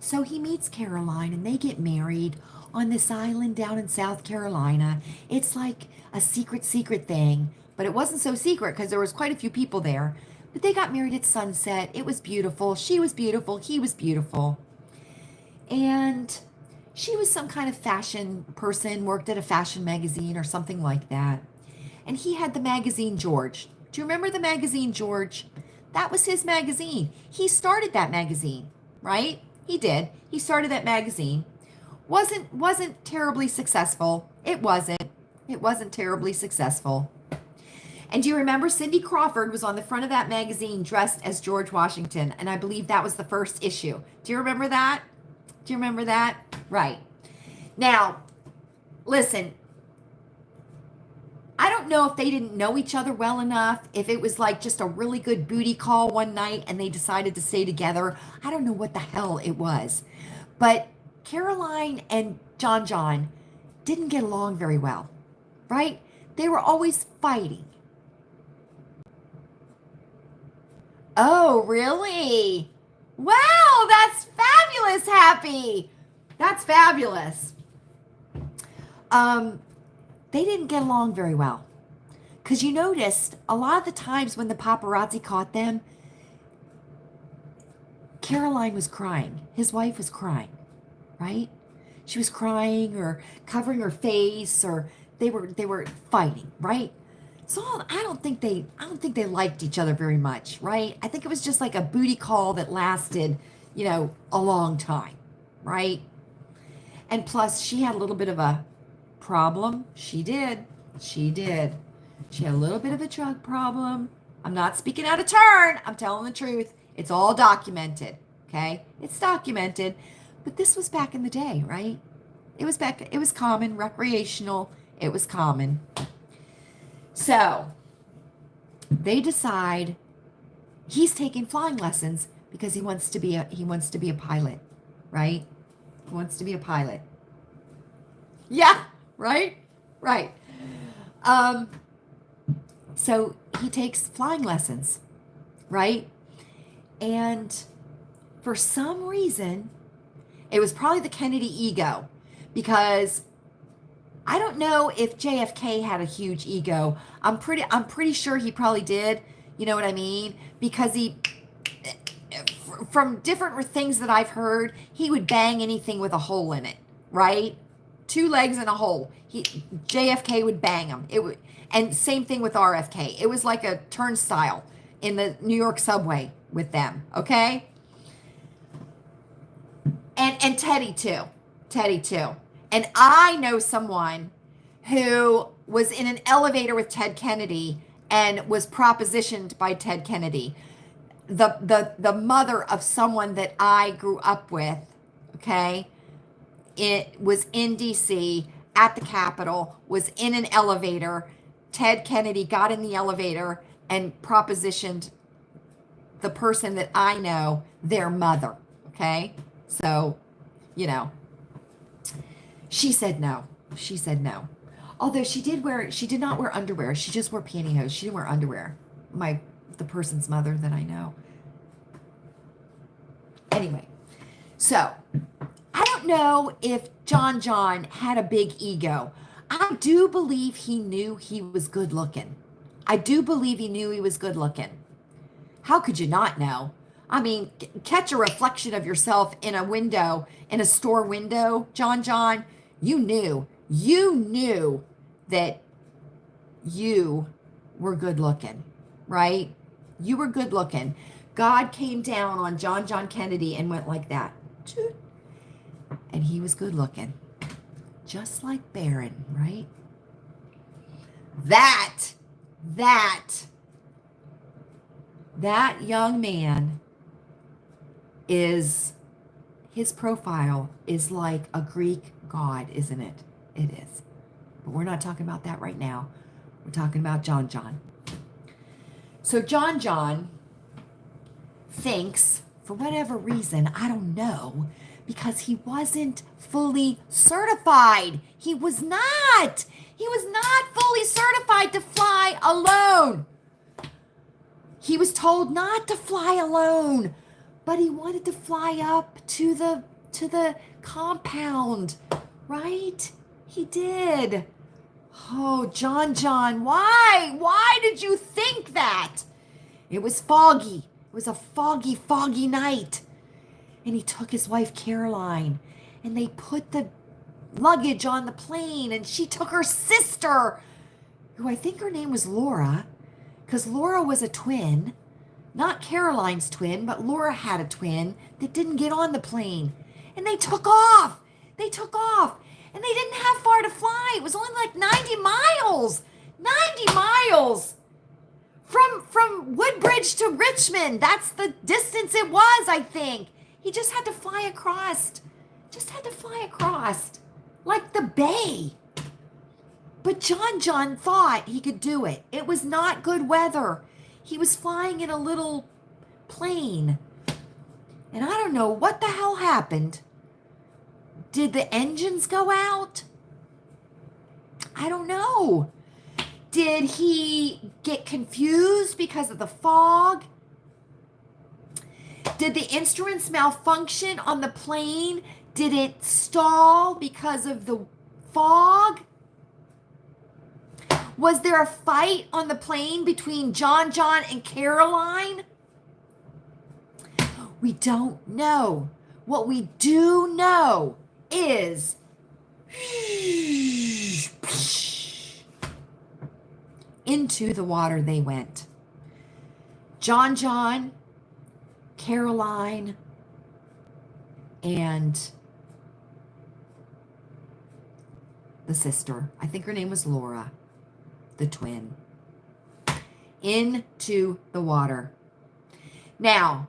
So he meets Caroline and they get married on this island down in South Carolina. It's like a secret thing, but it wasn't so secret because there was quite a few people there. But they got married at sunset. It was beautiful. She was beautiful. He was beautiful. And she was some kind of fashion person, worked at a fashion magazine or something like that. And he had the magazine George. Do you remember the magazine George? That was his magazine. He started that magazine, right? He did. He started that magazine. Wasn't terribly successful. It wasn't terribly successful. And do you remember Cindy Crawford was on the front of that magazine dressed as George Washington? And I believe that was the first issue. Do you remember that? Do you remember that? Right. Now, listen, I don't know if they didn't know each other well enough, if it was like just a really good booty call one night and they decided to stay together. I don't know what the hell it was. But Caroline and John didn't get along very well, right? They were always fighting. Oh, really? Wow, that's fabulous, Happy. That's fabulous. They didn't get along very well. Because you noticed a lot of the times when the paparazzi caught them, Caroline was crying. His wife was crying, right? She was crying or covering her face, or they were fighting, right? So I don't think they liked each other very much, right? I think it was just like a booty call that lasted, you know, a long time, right? And plus, she had a little bit of a problem. She did. She had a little bit of a drug problem. I'm not speaking out of turn. I'm telling the truth. It's all documented, okay? It's documented. But this was back in the day, right? It was common, recreational. It was common. So they decide he's taking flying lessons because he wants to be a pilot, right? He wants to be a pilot. Yeah, right? Right. So he takes flying lessons, right? And for some reason, it was probably the Kennedy ego, because I don't know if JFK had a huge ego. I'm pretty sure he probably did. You know what I mean? Because from different things that I've heard, he would bang anything with a hole in it, right? 2 legs in a hole. JFK would bang him. And same thing with RFK. It was like a turnstile in the New York subway with them, okay? And Teddy too. Teddy too. And I know someone who was in an elevator with Ted Kennedy and was propositioned by Ted Kennedy. The mother of someone that I grew up with, okay? It was in DC at the Capitol, was in an elevator. Ted Kennedy got in the elevator and propositioned the person that I know, their mother, okay? So, you know, she said no. She said no. Although she did not wear underwear. She just wore pantyhose. She didn't wear underwear. The person's mother that I know. Anyway, so I don't know if John had a big ego. I do believe he knew he was good looking. I do believe he knew he was good looking. How could you not know? I mean, catch a reflection of yourself in a window, in a store window, John, you knew that you were good looking, right? You were good looking. God came down on John Kennedy and went like that. And he was good looking. Just like Barron, right? That young man his profile is like a Greek god, isn't it? It is. But we're not talking about that right now. We're talking about John. So John thinks, for whatever reason, I don't know, because he wasn't fully certified. He was not fully certified to fly alone. He was told not to fly alone, but he wanted to fly up to the compound, right? He did. Oh, John, why did you think that? It was foggy. It was a foggy night. And he took his wife, Caroline, and they put the luggage on the plane, and she took her sister, who I think her name was Laura, because Laura was a twin, not Caroline's twin, but Laura had a twin that didn't get on the plane. And they took off. And they didn't have far to fly. It was only like 90 miles. 90 miles. From Woodbridge to Richmond. That's the distance it was, I think. He just had to fly across. Like the bay. But John thought he could do it. It was not good weather. He was flying in a little plane. And I don't know what the hell happened. Did the engines go out? I don't know. Did he get confused because of the fog? Did the instruments malfunction on the plane? Did it stall because of the fog? Was there a fight on the plane between John and Caroline? We don't know. What we do know is into the water they went. John, Caroline, and the sister. I think her name was Laura, the twin. Into the water. Now,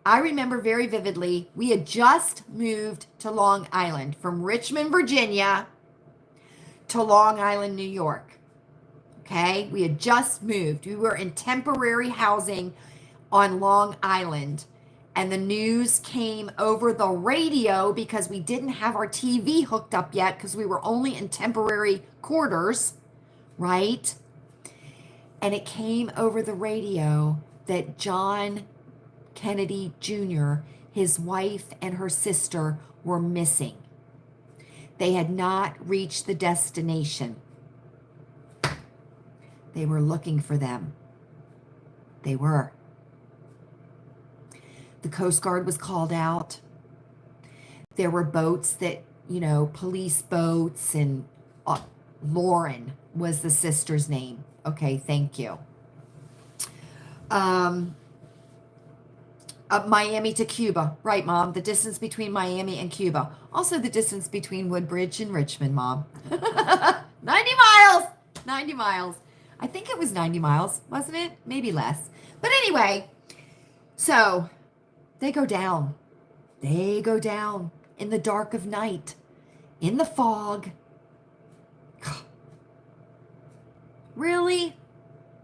I remember very vividly, we had just moved to Long Island from Richmond, Virginia to Long Island, New York. Okay? We had just moved. We were in temporary housing on Long Island. And the news came over the radio because we didn't have our TV hooked up yet because we were only in temporary quarters, right? And it came over the radio that John Kennedy Jr., his wife and her sister were missing. They had not reached the destination. They were looking for them. They were. The Coast Guard was called out. There were boats that police boats and Lauren was the sister's name. Okay, thank you. Miami to Cuba. Right, Mom. The distance between Miami and Cuba. Also the distance between Woodbridge and Richmond, Mom. 90 miles. 90 miles. I think it was 90 miles, wasn't it? Maybe less. But anyway, so they go down. They go down in the dark of night, in the fog. Really?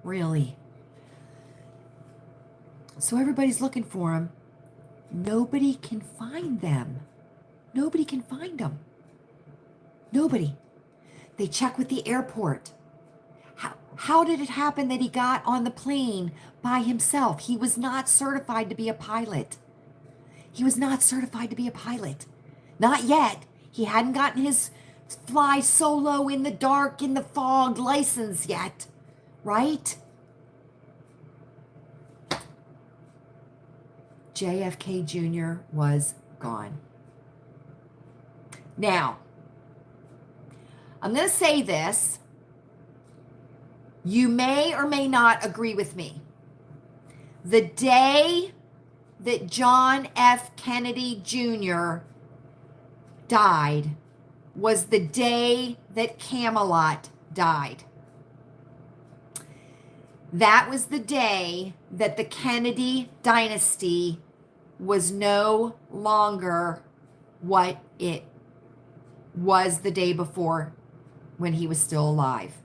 Really? So everybody's looking for them. Nobody can find them. Nobody can find them. Nobody. They check with the airport. How did it happen that he got on the plane by himself? He was not certified to be a pilot. He was not certified to be a pilot. Not yet. He hadn't gotten his fly solo in the dark, in the fog license yet. Right? JFK Jr. was gone. Now, I'm going to say this. You may or may not agree with me. The day that John F. Kennedy Jr. died was the day that Camelot died. That was the day that the Kennedy dynasty was no longer what it was the day before when he was still alive.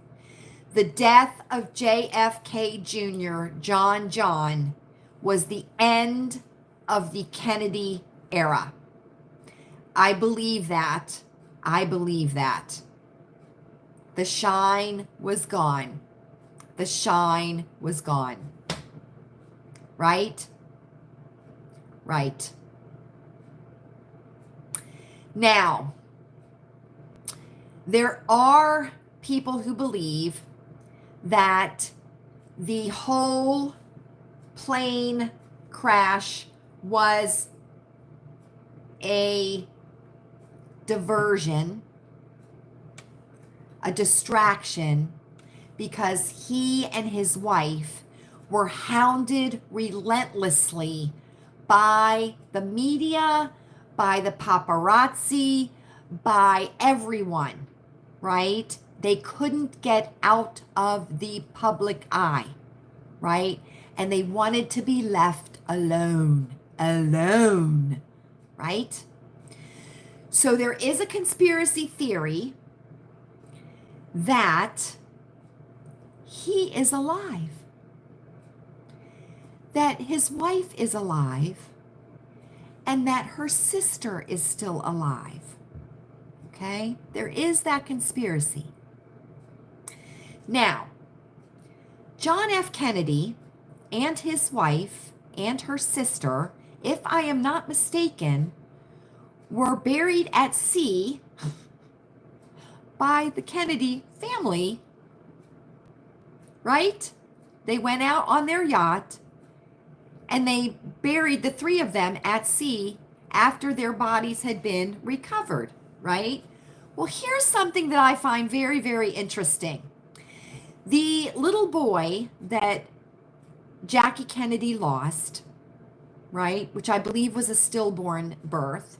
The death of JFK Jr., John, was the end of the Kennedy era. I believe that. I believe that. The shine was gone. The shine was gone. Right? Right. Now, there are people who believe that the whole plane crash was a diversion, a distraction, because he and his wife were hounded relentlessly by the media, by the paparazzi, by everyone, right? They couldn't get out of the public eye, right? And they wanted to be left alone, right? So there is a conspiracy theory that he is alive, that his wife is alive, and that her sister is still alive. Okay? There is that conspiracy. Now, John F. Kennedy and his wife and her sister, if I am not mistaken, were buried at sea by the Kennedy family, right? They went out on their yacht and they buried the three of them at sea after their bodies had been recovered, right? Well, here's something that I find very, very interesting. The little boy that Jackie Kennedy lost, right, which I believe was a stillborn birth,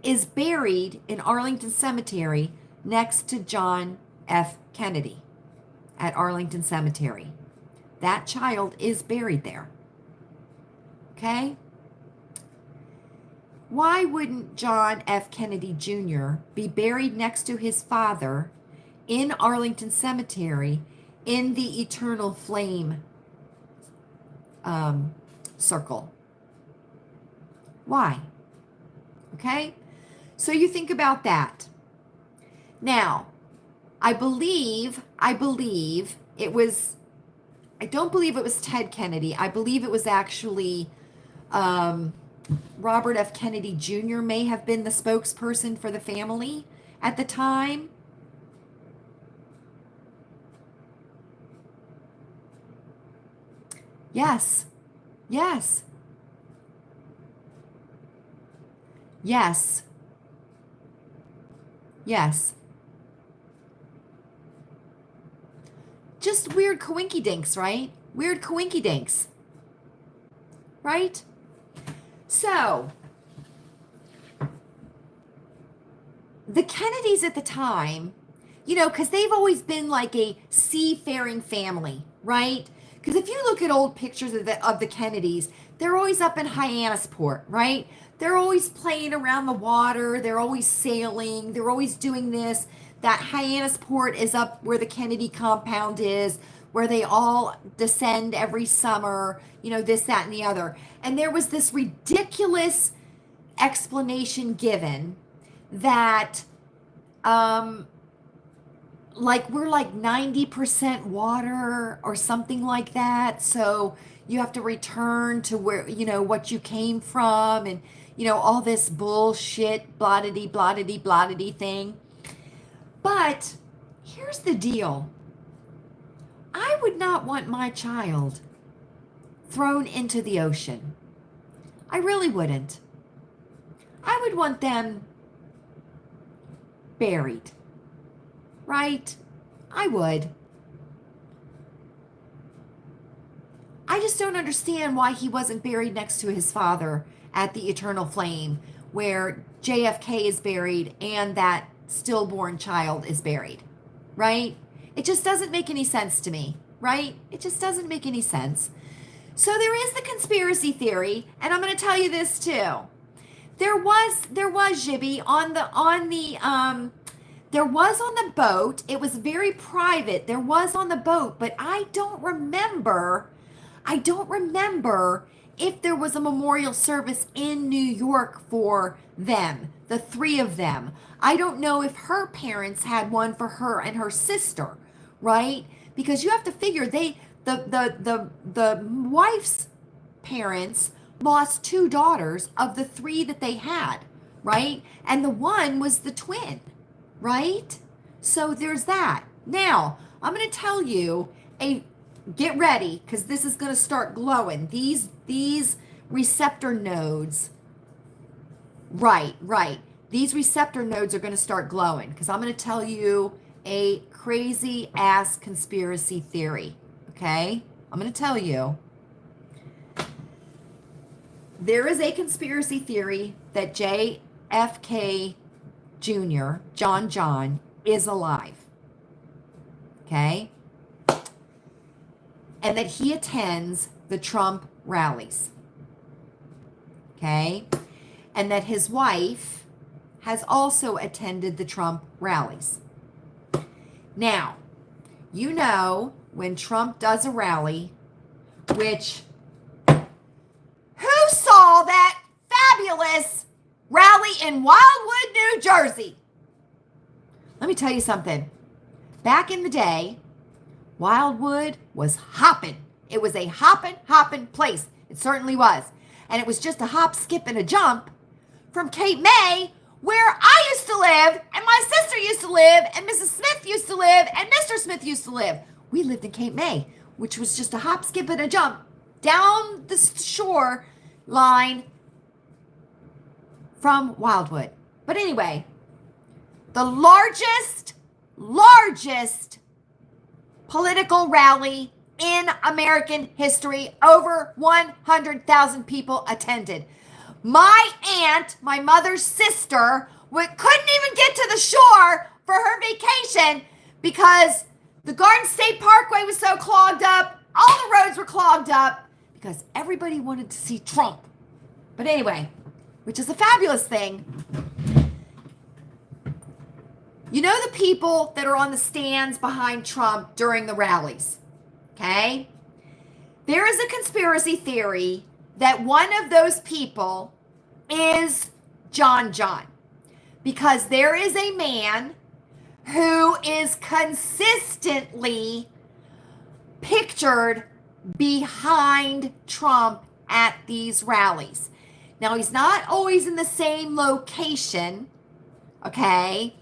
is buried in Arlington Cemetery next to John F. Kennedy at Arlington Cemetery. That child is buried there. Okay? Why wouldn't John F. Kennedy Jr. be buried next to his father in Arlington Cemetery in the eternal flame circle? Why? Okay? So you think about that. Now, I don't believe it was Ted Kennedy. I believe it was actually Robert F. Kennedy Jr. may have been the spokesperson for the family at the time. Yes. Yes. Yes. Yes. Just weird coinky dinks, right? Weird coinky dinks. Right? So, the Kennedys at the time, you know, because they've always been like a seafaring family, right? Because if you look at old pictures of the Kennedys, they're always up in Hyannisport, right? They're always playing around the water. They're always sailing. They're always doing this. That Hyannisport is up where the Kennedy compound is, where they all descend every summer, you know, this, that, and the other. And there was this ridiculous explanation given that, like we're like 90% water or something like that. So you have to return to where, you know, what you came from and, you know, all this bullshit, blah-de-dee, blah-de-dee, blah-de-dee thing. But here's the deal. I would not want my child thrown into the ocean. I really wouldn't. I would want them buried. Right? I would. I just don't understand why he wasn't buried next to his father at the Eternal Flame, where JFK is buried and that stillborn child is buried. Right? It just doesn't make any sense to me. Right? It just doesn't make any sense. So there is the conspiracy theory, and I'm going to tell you this too. There was Jibby on the boat. It was very private. There was on the boat, but I don't remember if there was a memorial service in New York for them, the three of them. I don't know if her parents had one for her and her sister, right? Because you have to figure the wife's parents lost two daughters of the three that they had, right? And the one was the twin, right? So there's that. Now, I'm going to tell you get ready, because this is going to start glowing. These receptor nodes, right. These receptor nodes are going to start glowing, because I'm going to tell you a crazy ass conspiracy theory, okay? I'm going to tell you. There is a conspiracy theory that JFK Jr., John, is alive. Okay? And that he attends the Trump rallies. Okay? And that his wife has also attended the Trump rallies. Now, you know, when Trump does a rally, which... Who saw that fabulous rally in Wildwood, New Jersey? Let me tell you something. Back in the day, Wildwood was hopping. It was a hopping place. It certainly was. And it was just a hop, skip, and a jump from Cape May, where I used to live, and my sister used to live, and Mrs. Smith used to live, and Mr. Smith used to live. We lived in Cape May, which was just a hop, skip, and a jump down the shore line from Wildwood. But anyway, the largest political rally in American history, over 100,000 people attended. My aunt, my mother's sister, couldn't even get to the shore for her vacation because the Garden State Parkway was so clogged up, all the roads were clogged up, because everybody wanted to see Trump. But anyway, which is a fabulous thing. You know the people that are on the stands behind Trump during the rallies, okay? There is a conspiracy theory that one of those people is John. Because there is a man who is consistently pictured behind Trump at these rallies. Now, he's not always in the same location, okay?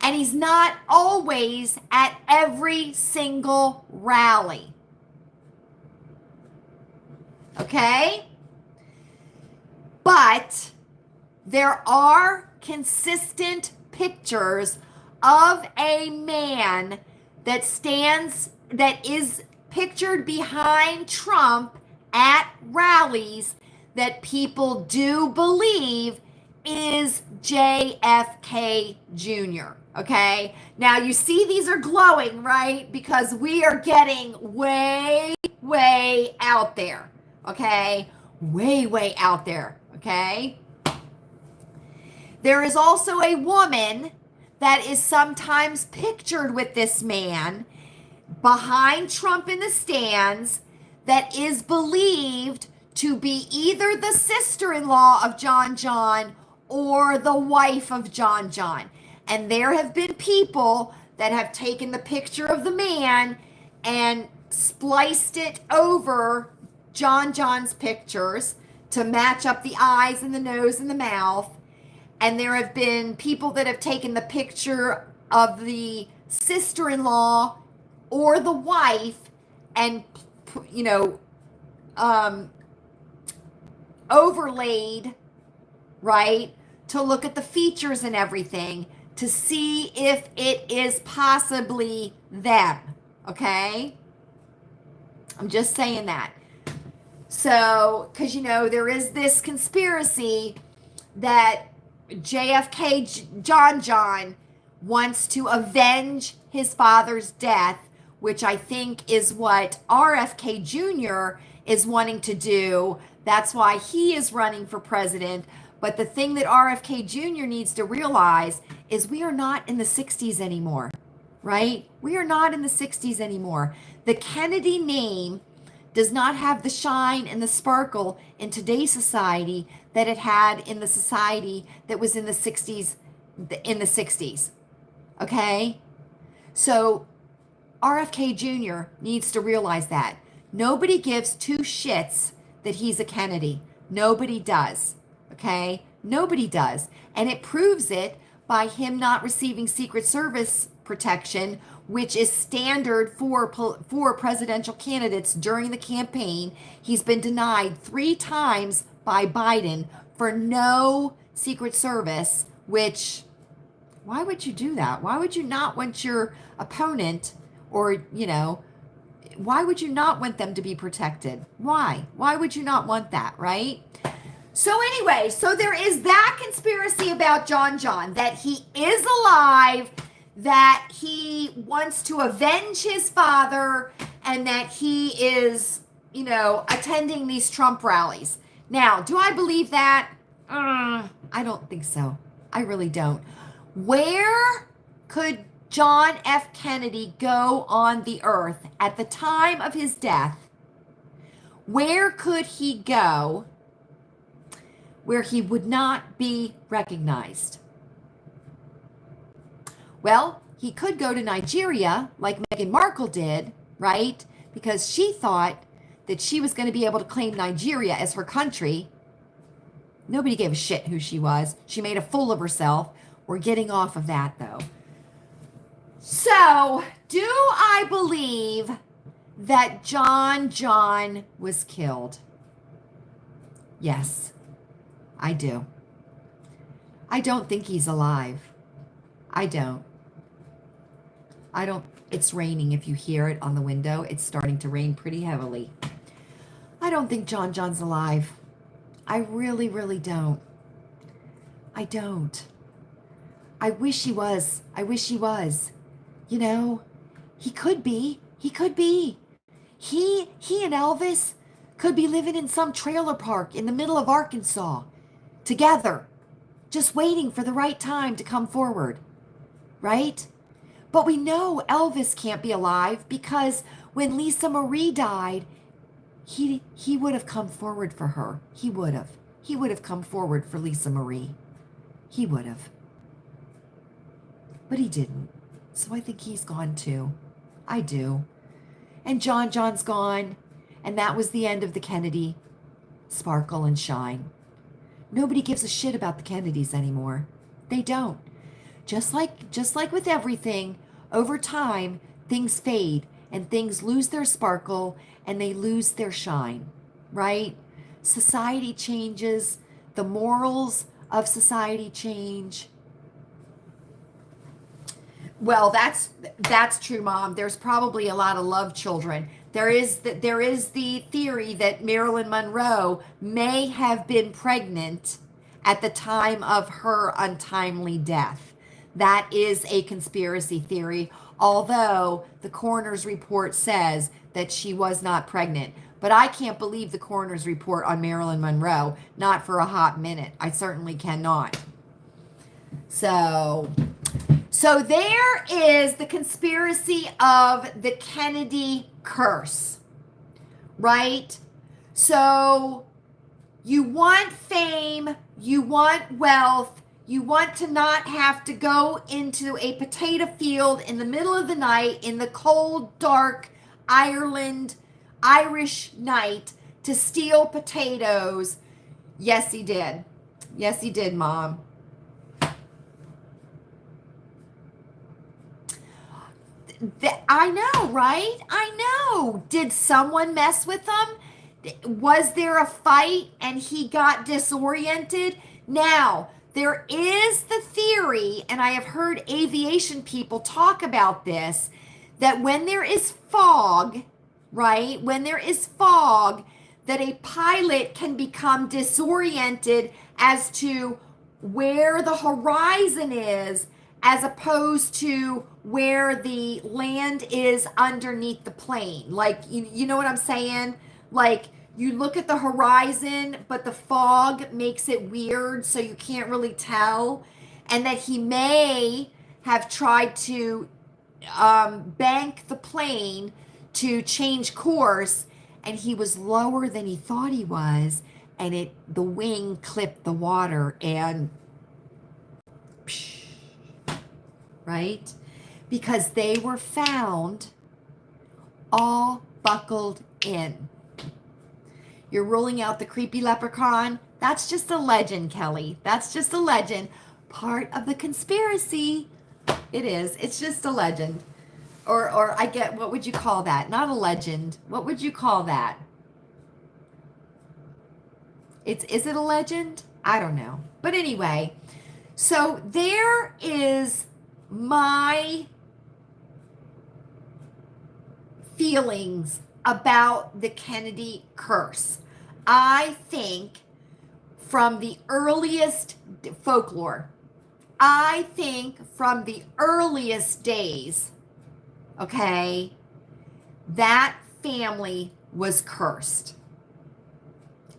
And he's not always at every single rally. Okay? But there are consistent pictures of a man that is pictured behind Trump at rallies that people do believe is JFK Jr. Okay? Now you see these are glowing, right? Because we are getting way, way out there. Okay? Way, way out there. Okay? There is also a woman that is sometimes pictured with this man behind Trump in the stands that is believed to be either the sister-in-law of John John or the wife of John John. And there have been people that have taken the picture of the man and spliced it over John John's pictures to match up the eyes and the nose and the mouth. And there have been people that have taken the picture of the sister-in-law or the wife and, overlaid, right, to look at the features and everything to see if it is possibly them, okay? I'm just saying that. So, because, there is this conspiracy that JFK John wants to avenge his father's death, which I think is what RFK Jr. is wanting to do. That's why he is running for president. But the thing that RFK Jr. needs to realize is we are not in the 60s anymore, right? We are not in the 60s anymore. The Kennedy name does not have the shine and the sparkle in today's society that it had in the society that was in the 60s. Okay? So RFK Jr. needs to realize that. Nobody gives two shits that he's a Kennedy. Nobody does. Okay? Nobody does. And it proves it by him not receiving Secret Service protection, which is standard for presidential candidates during the campaign. He's been denied 3 times by Biden for no Secret Service, which, why would you do that? Why would you not want your opponent or, why would you not want them to be protected? Why? Why would you not want that, right? So anyway, so there is that conspiracy about John John, that he is alive, that he wants to avenge his father, and that he is, attending these Trump rallies. Now, do I believe that? I don't think so. I really don't. Where could John F. Kennedy go on the earth at the time of his death? Where could he go where he would not be recognized? Well, he could go to Nigeria like Meghan Markle did, right? Because she thought that she was going to be able to claim Nigeria as her country. Nobody gave a shit who she was. She made a fool of herself. We're getting off of that, though. So, do I believe that John John was killed? Yes, I do. I don't think he's alive. I don't. It's raining if you hear it on the window. It's starting to rain pretty heavily. I don't think John John's alive. I really, really don't. I don't. I wish he was. I wish he was. He could be. He could be. He and Elvis could be living in some trailer park in the middle of Arkansas together, just waiting for the right time to come forward, right? But we know Elvis can't be alive because when Lisa Marie died, he would have come forward for her. He would have. He would have come forward for Lisa Marie. He would have. But he didn't. So I think he's gone too. I do. And John John's gone. And that was the end of the Kennedy sparkle and shine. Nobody gives a shit about the Kennedys anymore. They don't. Just like with everything, over time, things fade and things lose their sparkle and they lose their shine, right? Society changes. The morals of society change. Well, that's true, Mom. There's probably a lot of love children. There is the theory that Marilyn Monroe may have been pregnant at the time of her untimely death. That is a conspiracy theory, although the coroner's report says that she was not pregnant. But I can't believe the coroner's report on Marilyn Monroe, not for a hot minute. I certainly cannot. So there is the conspiracy of the Kennedy curse, right? So you want fame, you want wealth, you want to not have to go into a potato field in the middle of the night in the cold, dark Irish night to steal potatoes. Yes, he did. Yes, he did, Mom. I know, right? I know. Did someone mess with him? Was there a fight and he got disoriented? Now, there is the theory, and I have heard aviation people talk about this, that when there is fog, right? When there is fog, that a pilot can become disoriented as to where the horizon is as opposed to where the land is underneath the plane. Like, you know what I'm saying? Like, you look at the horizon, but the fog makes it weird, so you can't really tell. And that he may have tried to bank the plane to change course, and he was lower than he thought he was, and the wing clipped the water, and psh, right? Because they were found all buckled in. You're ruling out the creepy leprechaun? That's just a legend, Kelly. That's just a legend. Part of the conspiracy. It is. It's just a legend. Or I get, what would you call that? Not a legend. What would you call that? Is it a legend? I don't know. But anyway, so there is my feelings about the Kennedy curse. I think from the earliest folklore, I think from the earliest days, okay, that family was cursed.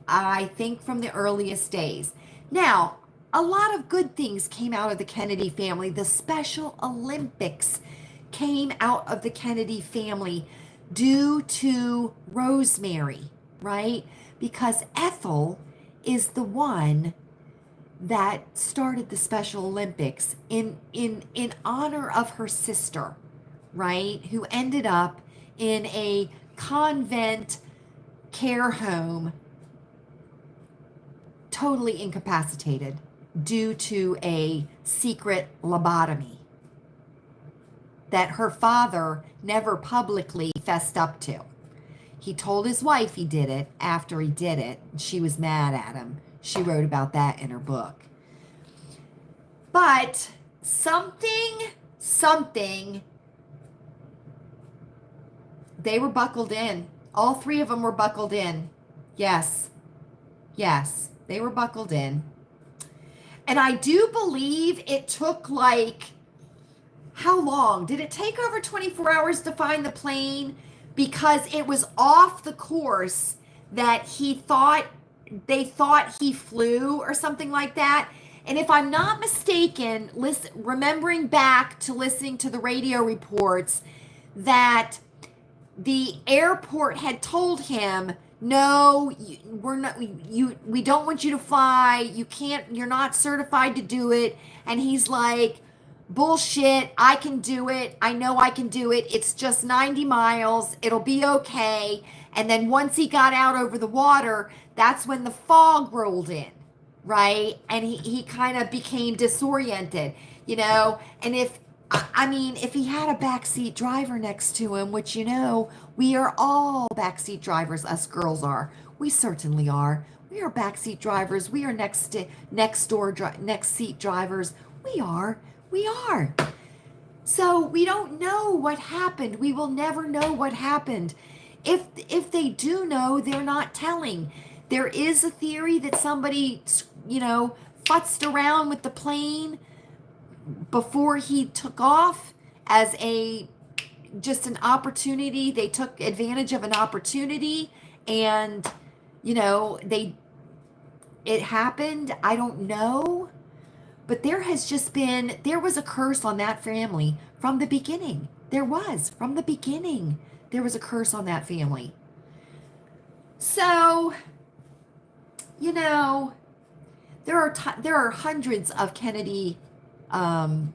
I think from the earliest days. Now, a lot of good things came out of the Kennedy family. The Special Olympics came out of the Kennedy family due to Rosemary, right? Because Ethel is the one that started the Special Olympics in honor of her sister, right? Who ended up in a convent care home, totally incapacitated due to a secret lobotomy that her father never publicly fessed up to. He told his wife he did it after he did it. She was mad at him. She wrote about that in her book. But something, they were buckled in. All three of them were buckled in. Yes, they were buckled in. And I do believe it took how long? Did it take over 24 hours to find the plane? Because it was off the course that they thought he flew or something like that. And if I'm not mistaken, remembering back to listening to the radio reports, that the airport had told him, no, we're not, we don't want you to fly. You're not certified to do it. And he's like, bullshit, I can do it. I know I can do it. It's just 90 miles. It'll be okay. And then once he got out over the water, that's when the fog rolled in, right? And he kind of became disoriented, and if he had a backseat driver next to him, which, we are all backseat drivers, us girls are. We certainly are. We are backseat drivers. We are next seat drivers. We are. So we don't know what happened. We will never know what happened. If they do know, they're not telling. There is a theory that somebody, futzed around with the plane before he took off as just an opportunity. They took advantage of an opportunity, and it happened. I don't know. But there was a curse on that family from the beginning. From the beginning, there was a curse on that family. So, there are hundreds of Kennedy family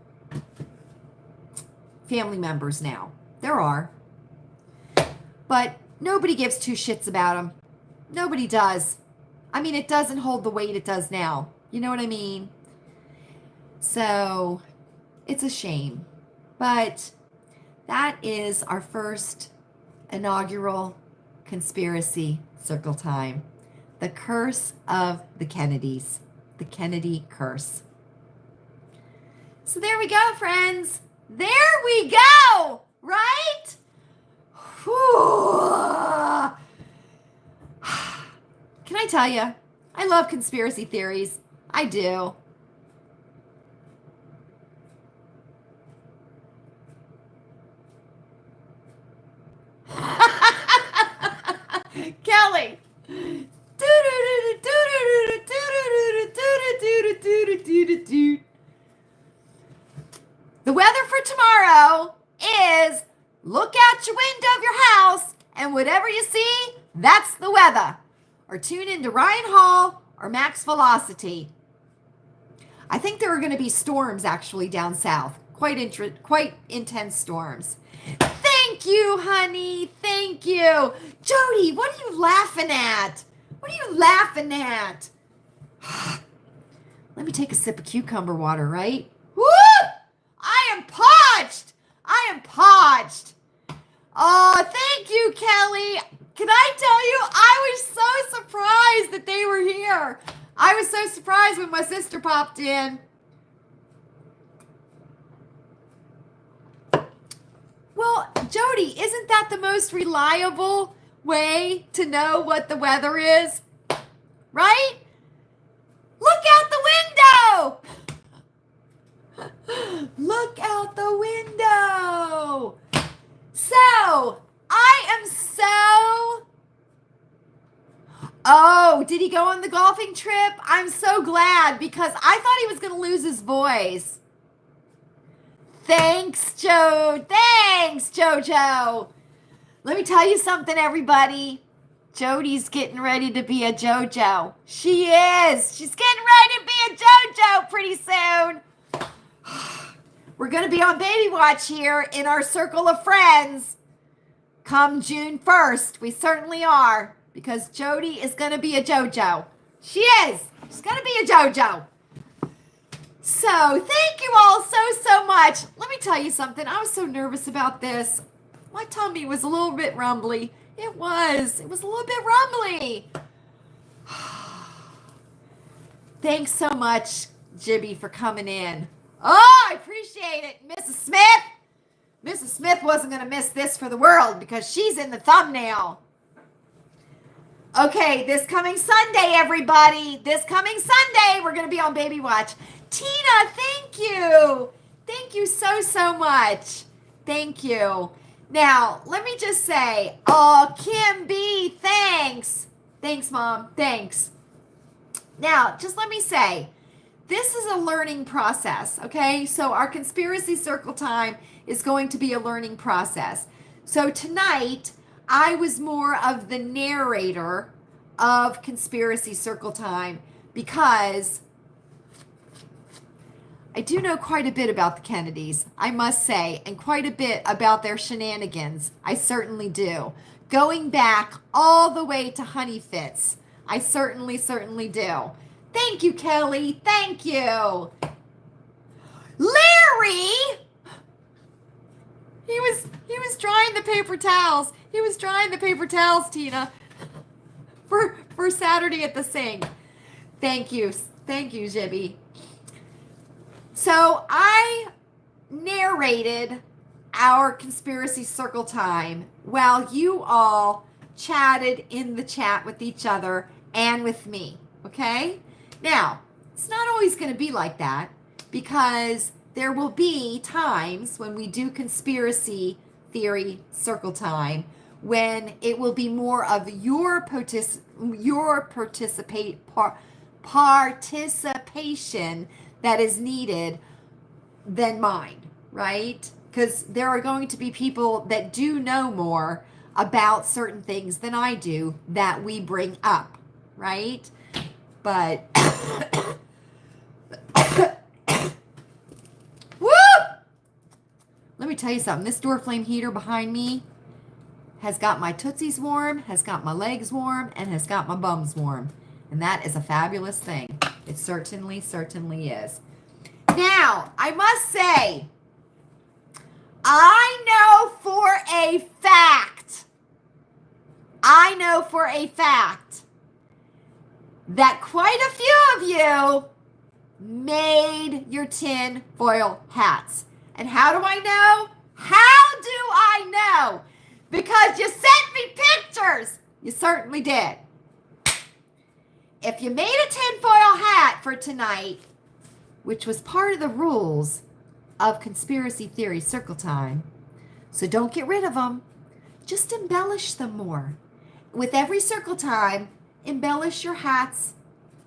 members now. There are. But nobody gives two shits about them. Nobody does. I mean, it doesn't hold the weight it does now. You know what I mean? So, it's a shame. But that is our first inaugural conspiracy circle time. The curse of the Kennedys. The Kennedy curse. So there we go, friends. There we go, right? Whew. Can I tell you, I love conspiracy theories. I do. Kelly. The weather for tomorrow is look out your window of your house and whatever you see, that's the weather. Or tune into Ryan Hall or Max Velocity. I think there are going to be storms actually down south. Quite intense storms. Thank you, honey. Thank you. Jody, what are you laughing at? What are you laughing at? Let me take a sip of cucumber water, right? Woo! I am parched. I am parched. Oh, thank you, Kelly. Can I tell you, I was so surprised that they were here. I was so surprised when my sister popped in. Well, Jody, isn't that the most reliable way to know what the weather is? Right? Look out the window! Look out the window! So, I am so... Oh, did he go on the golfing trip? I'm so glad because I thought he was going to lose his voice. Thanks, Joe. Thanks, Jojo. Let me tell you something, everybody. Jody's getting ready to be a JoJo. She is. She's getting ready to be a JoJo pretty soon. We're going to be on Baby Watch here in our circle of friends come June 1st. We certainly are because Jody is going to be a JoJo. She is. She's going to be a JoJo. So thank you all so much. Let me tell you something. I was so nervous about this. My tummy was a little bit rumbly. It was a little bit rumbly. Thanks so much, Jibby, for coming in. Oh, I appreciate it. Mrs. Smith. Mrs. Smith wasn't going to miss this for the world because she's in the thumbnail. Okay, this coming Sunday, everybody. This coming Sunday, we're going to be on Baby Watch. Tina, thank you. Thank you so much. Thank you. Now, let me just say, Kim B, thanks. Thanks, Mom. Thanks. Now, just let me say, this is a learning process, okay? So our conspiracy circle time is going to be a learning process. So tonight, I was more of the narrator of conspiracy circle time because I do know quite a bit about the Kennedys, I must say, and quite a bit about their shenanigans. I certainly do. Going back all the way to Honey Fits. I certainly do. Thank you, Kelly. Thank you. Larry! He was drying the paper towels. He was drying the paper towels, Tina, for Saturday at the sink. Thank you. Thank you, Jibby. So I narrated our conspiracy circle time while you all chatted in the chat with each other and with me. Okay? Now, it's not always going to be like that because there will be times when we do conspiracy theory circle time when it will be more of your participation that is needed than mine, right? Because there are going to be people that do know more about certain things than I do that we bring up, right? But woo! Let me tell you something. This door flame heater behind me has got my tootsies warm, has got my legs warm, and has got my bums warm. And that is a fabulous thing. It certainly, certainly is. Now, I must say, I know for a fact that quite a few of you made your tin foil hats. And how do I know? How do I know? Because you sent me pictures. You certainly did. If you made a tinfoil hat for tonight, which was part of the rules of Conspiracy Theory Circle Time, so don't get rid of them. Just embellish them more. With every circle time, embellish your hats,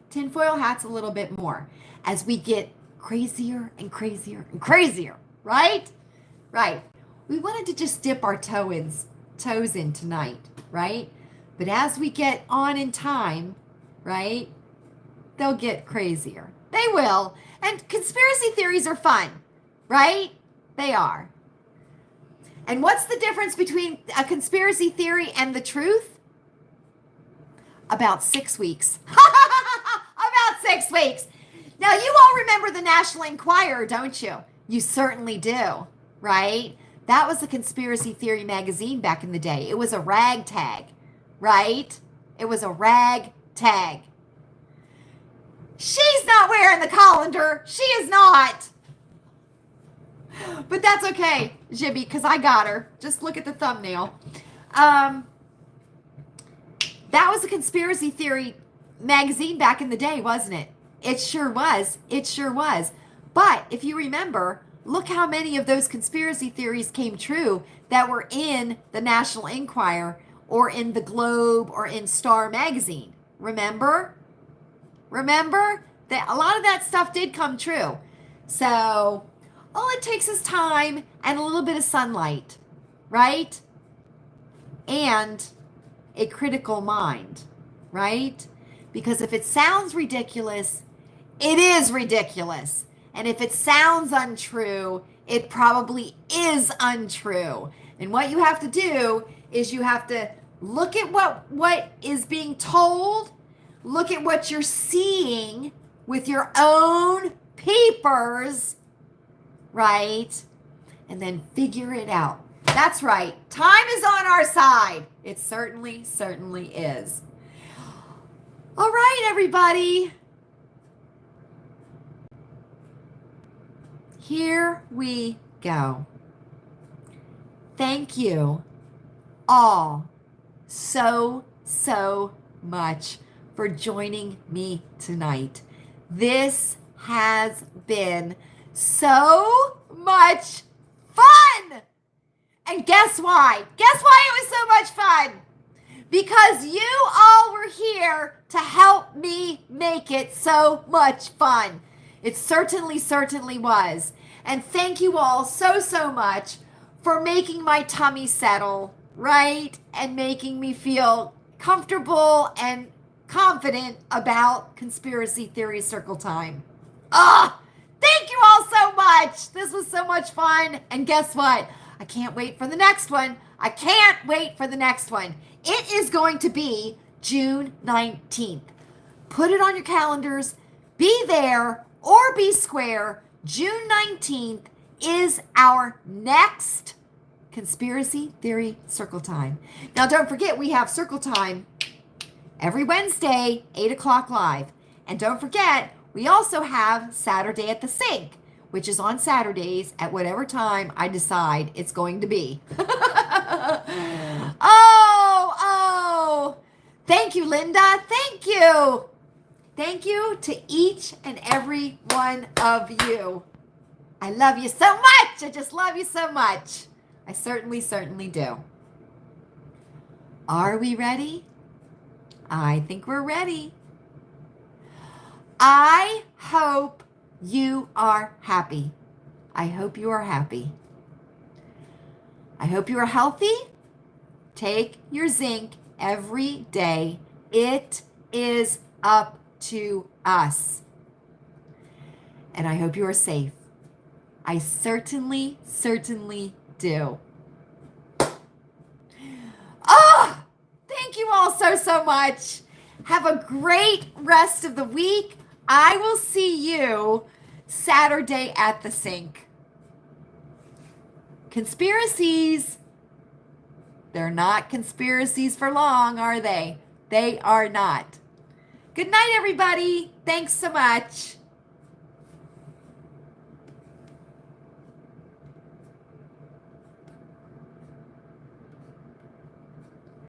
tinfoil hats a little bit more as we get crazier and crazier and crazier, right? Right. We wanted to just dip our toes in tonight, right? But as we get on in time, right, they'll get crazier. They will. And conspiracy theories are fun, right? They are. And what's the difference between a conspiracy theory and the truth? About 6 weeks. About 6 weeks. Now, you all remember the National Enquirer, don't you? You certainly do, right? That was a conspiracy theory magazine back in the day. It was a ragtag, right? It was a ragtag. She's not wearing the colander. She is not. But that's okay, Jibby, because I got her. Just look at the thumbnail. That was a conspiracy theory magazine back in the day, wasn't it? It sure was. It sure was. But if you remember, look how many of those conspiracy theories came true that were in the National Enquirer or in the Globe or in Star magazine. Remember? Remember? That a lot of that stuff did come true. So all it takes is time and a little bit of sunlight, right? And a critical mind, right? Because if it sounds ridiculous, it is ridiculous. And if it sounds untrue, it probably is untrue. And what you have to do is you have to look at what is being told, look at what you're seeing with your own peepers, right? And then figure it out. That's right. Time is on our side. It certainly, certainly is. All right, everybody. Here we go. Thank you all so much for joining me tonight. This has been so much fun. And guess why? Guess why it was so much fun? Because you all were here to help me make it so much fun. It certainly, certainly was. And thank you all so much for making my tummy settle, right? And making me feel comfortable and confident about Conspiracy Theory Circle Time. Thank you all so much. This was so much fun. And guess what? I can't wait for the next one. I can't wait for the next one. It is going to be June 19th. Put it on your calendars. Be there or be square. June 19th is our next Conspiracy Theory Circle Time. Now, don't forget, we have Circle Time every Wednesday, 8 o'clock live. And don't forget, we also have Saturday at the Sink, which is on Saturdays at whatever time I decide it's going to be. Oh, thank you, Linda. Thank you. Thank you to each and every one of you. I love you so much. I just love you so much. I certainly, certainly do. Are we ready? I think we're ready. I hope you are happy. I hope you are happy. I hope you are healthy. Take your zinc every day. It is up to us. And I hope you are safe. I certainly, certainly do. Oh, thank you all so, so much. Have a great rest of the week. I will see you Saturday at the sink. Conspiracies. They're not conspiracies for long, are they? They are not. Good night, everybody. Thanks so much.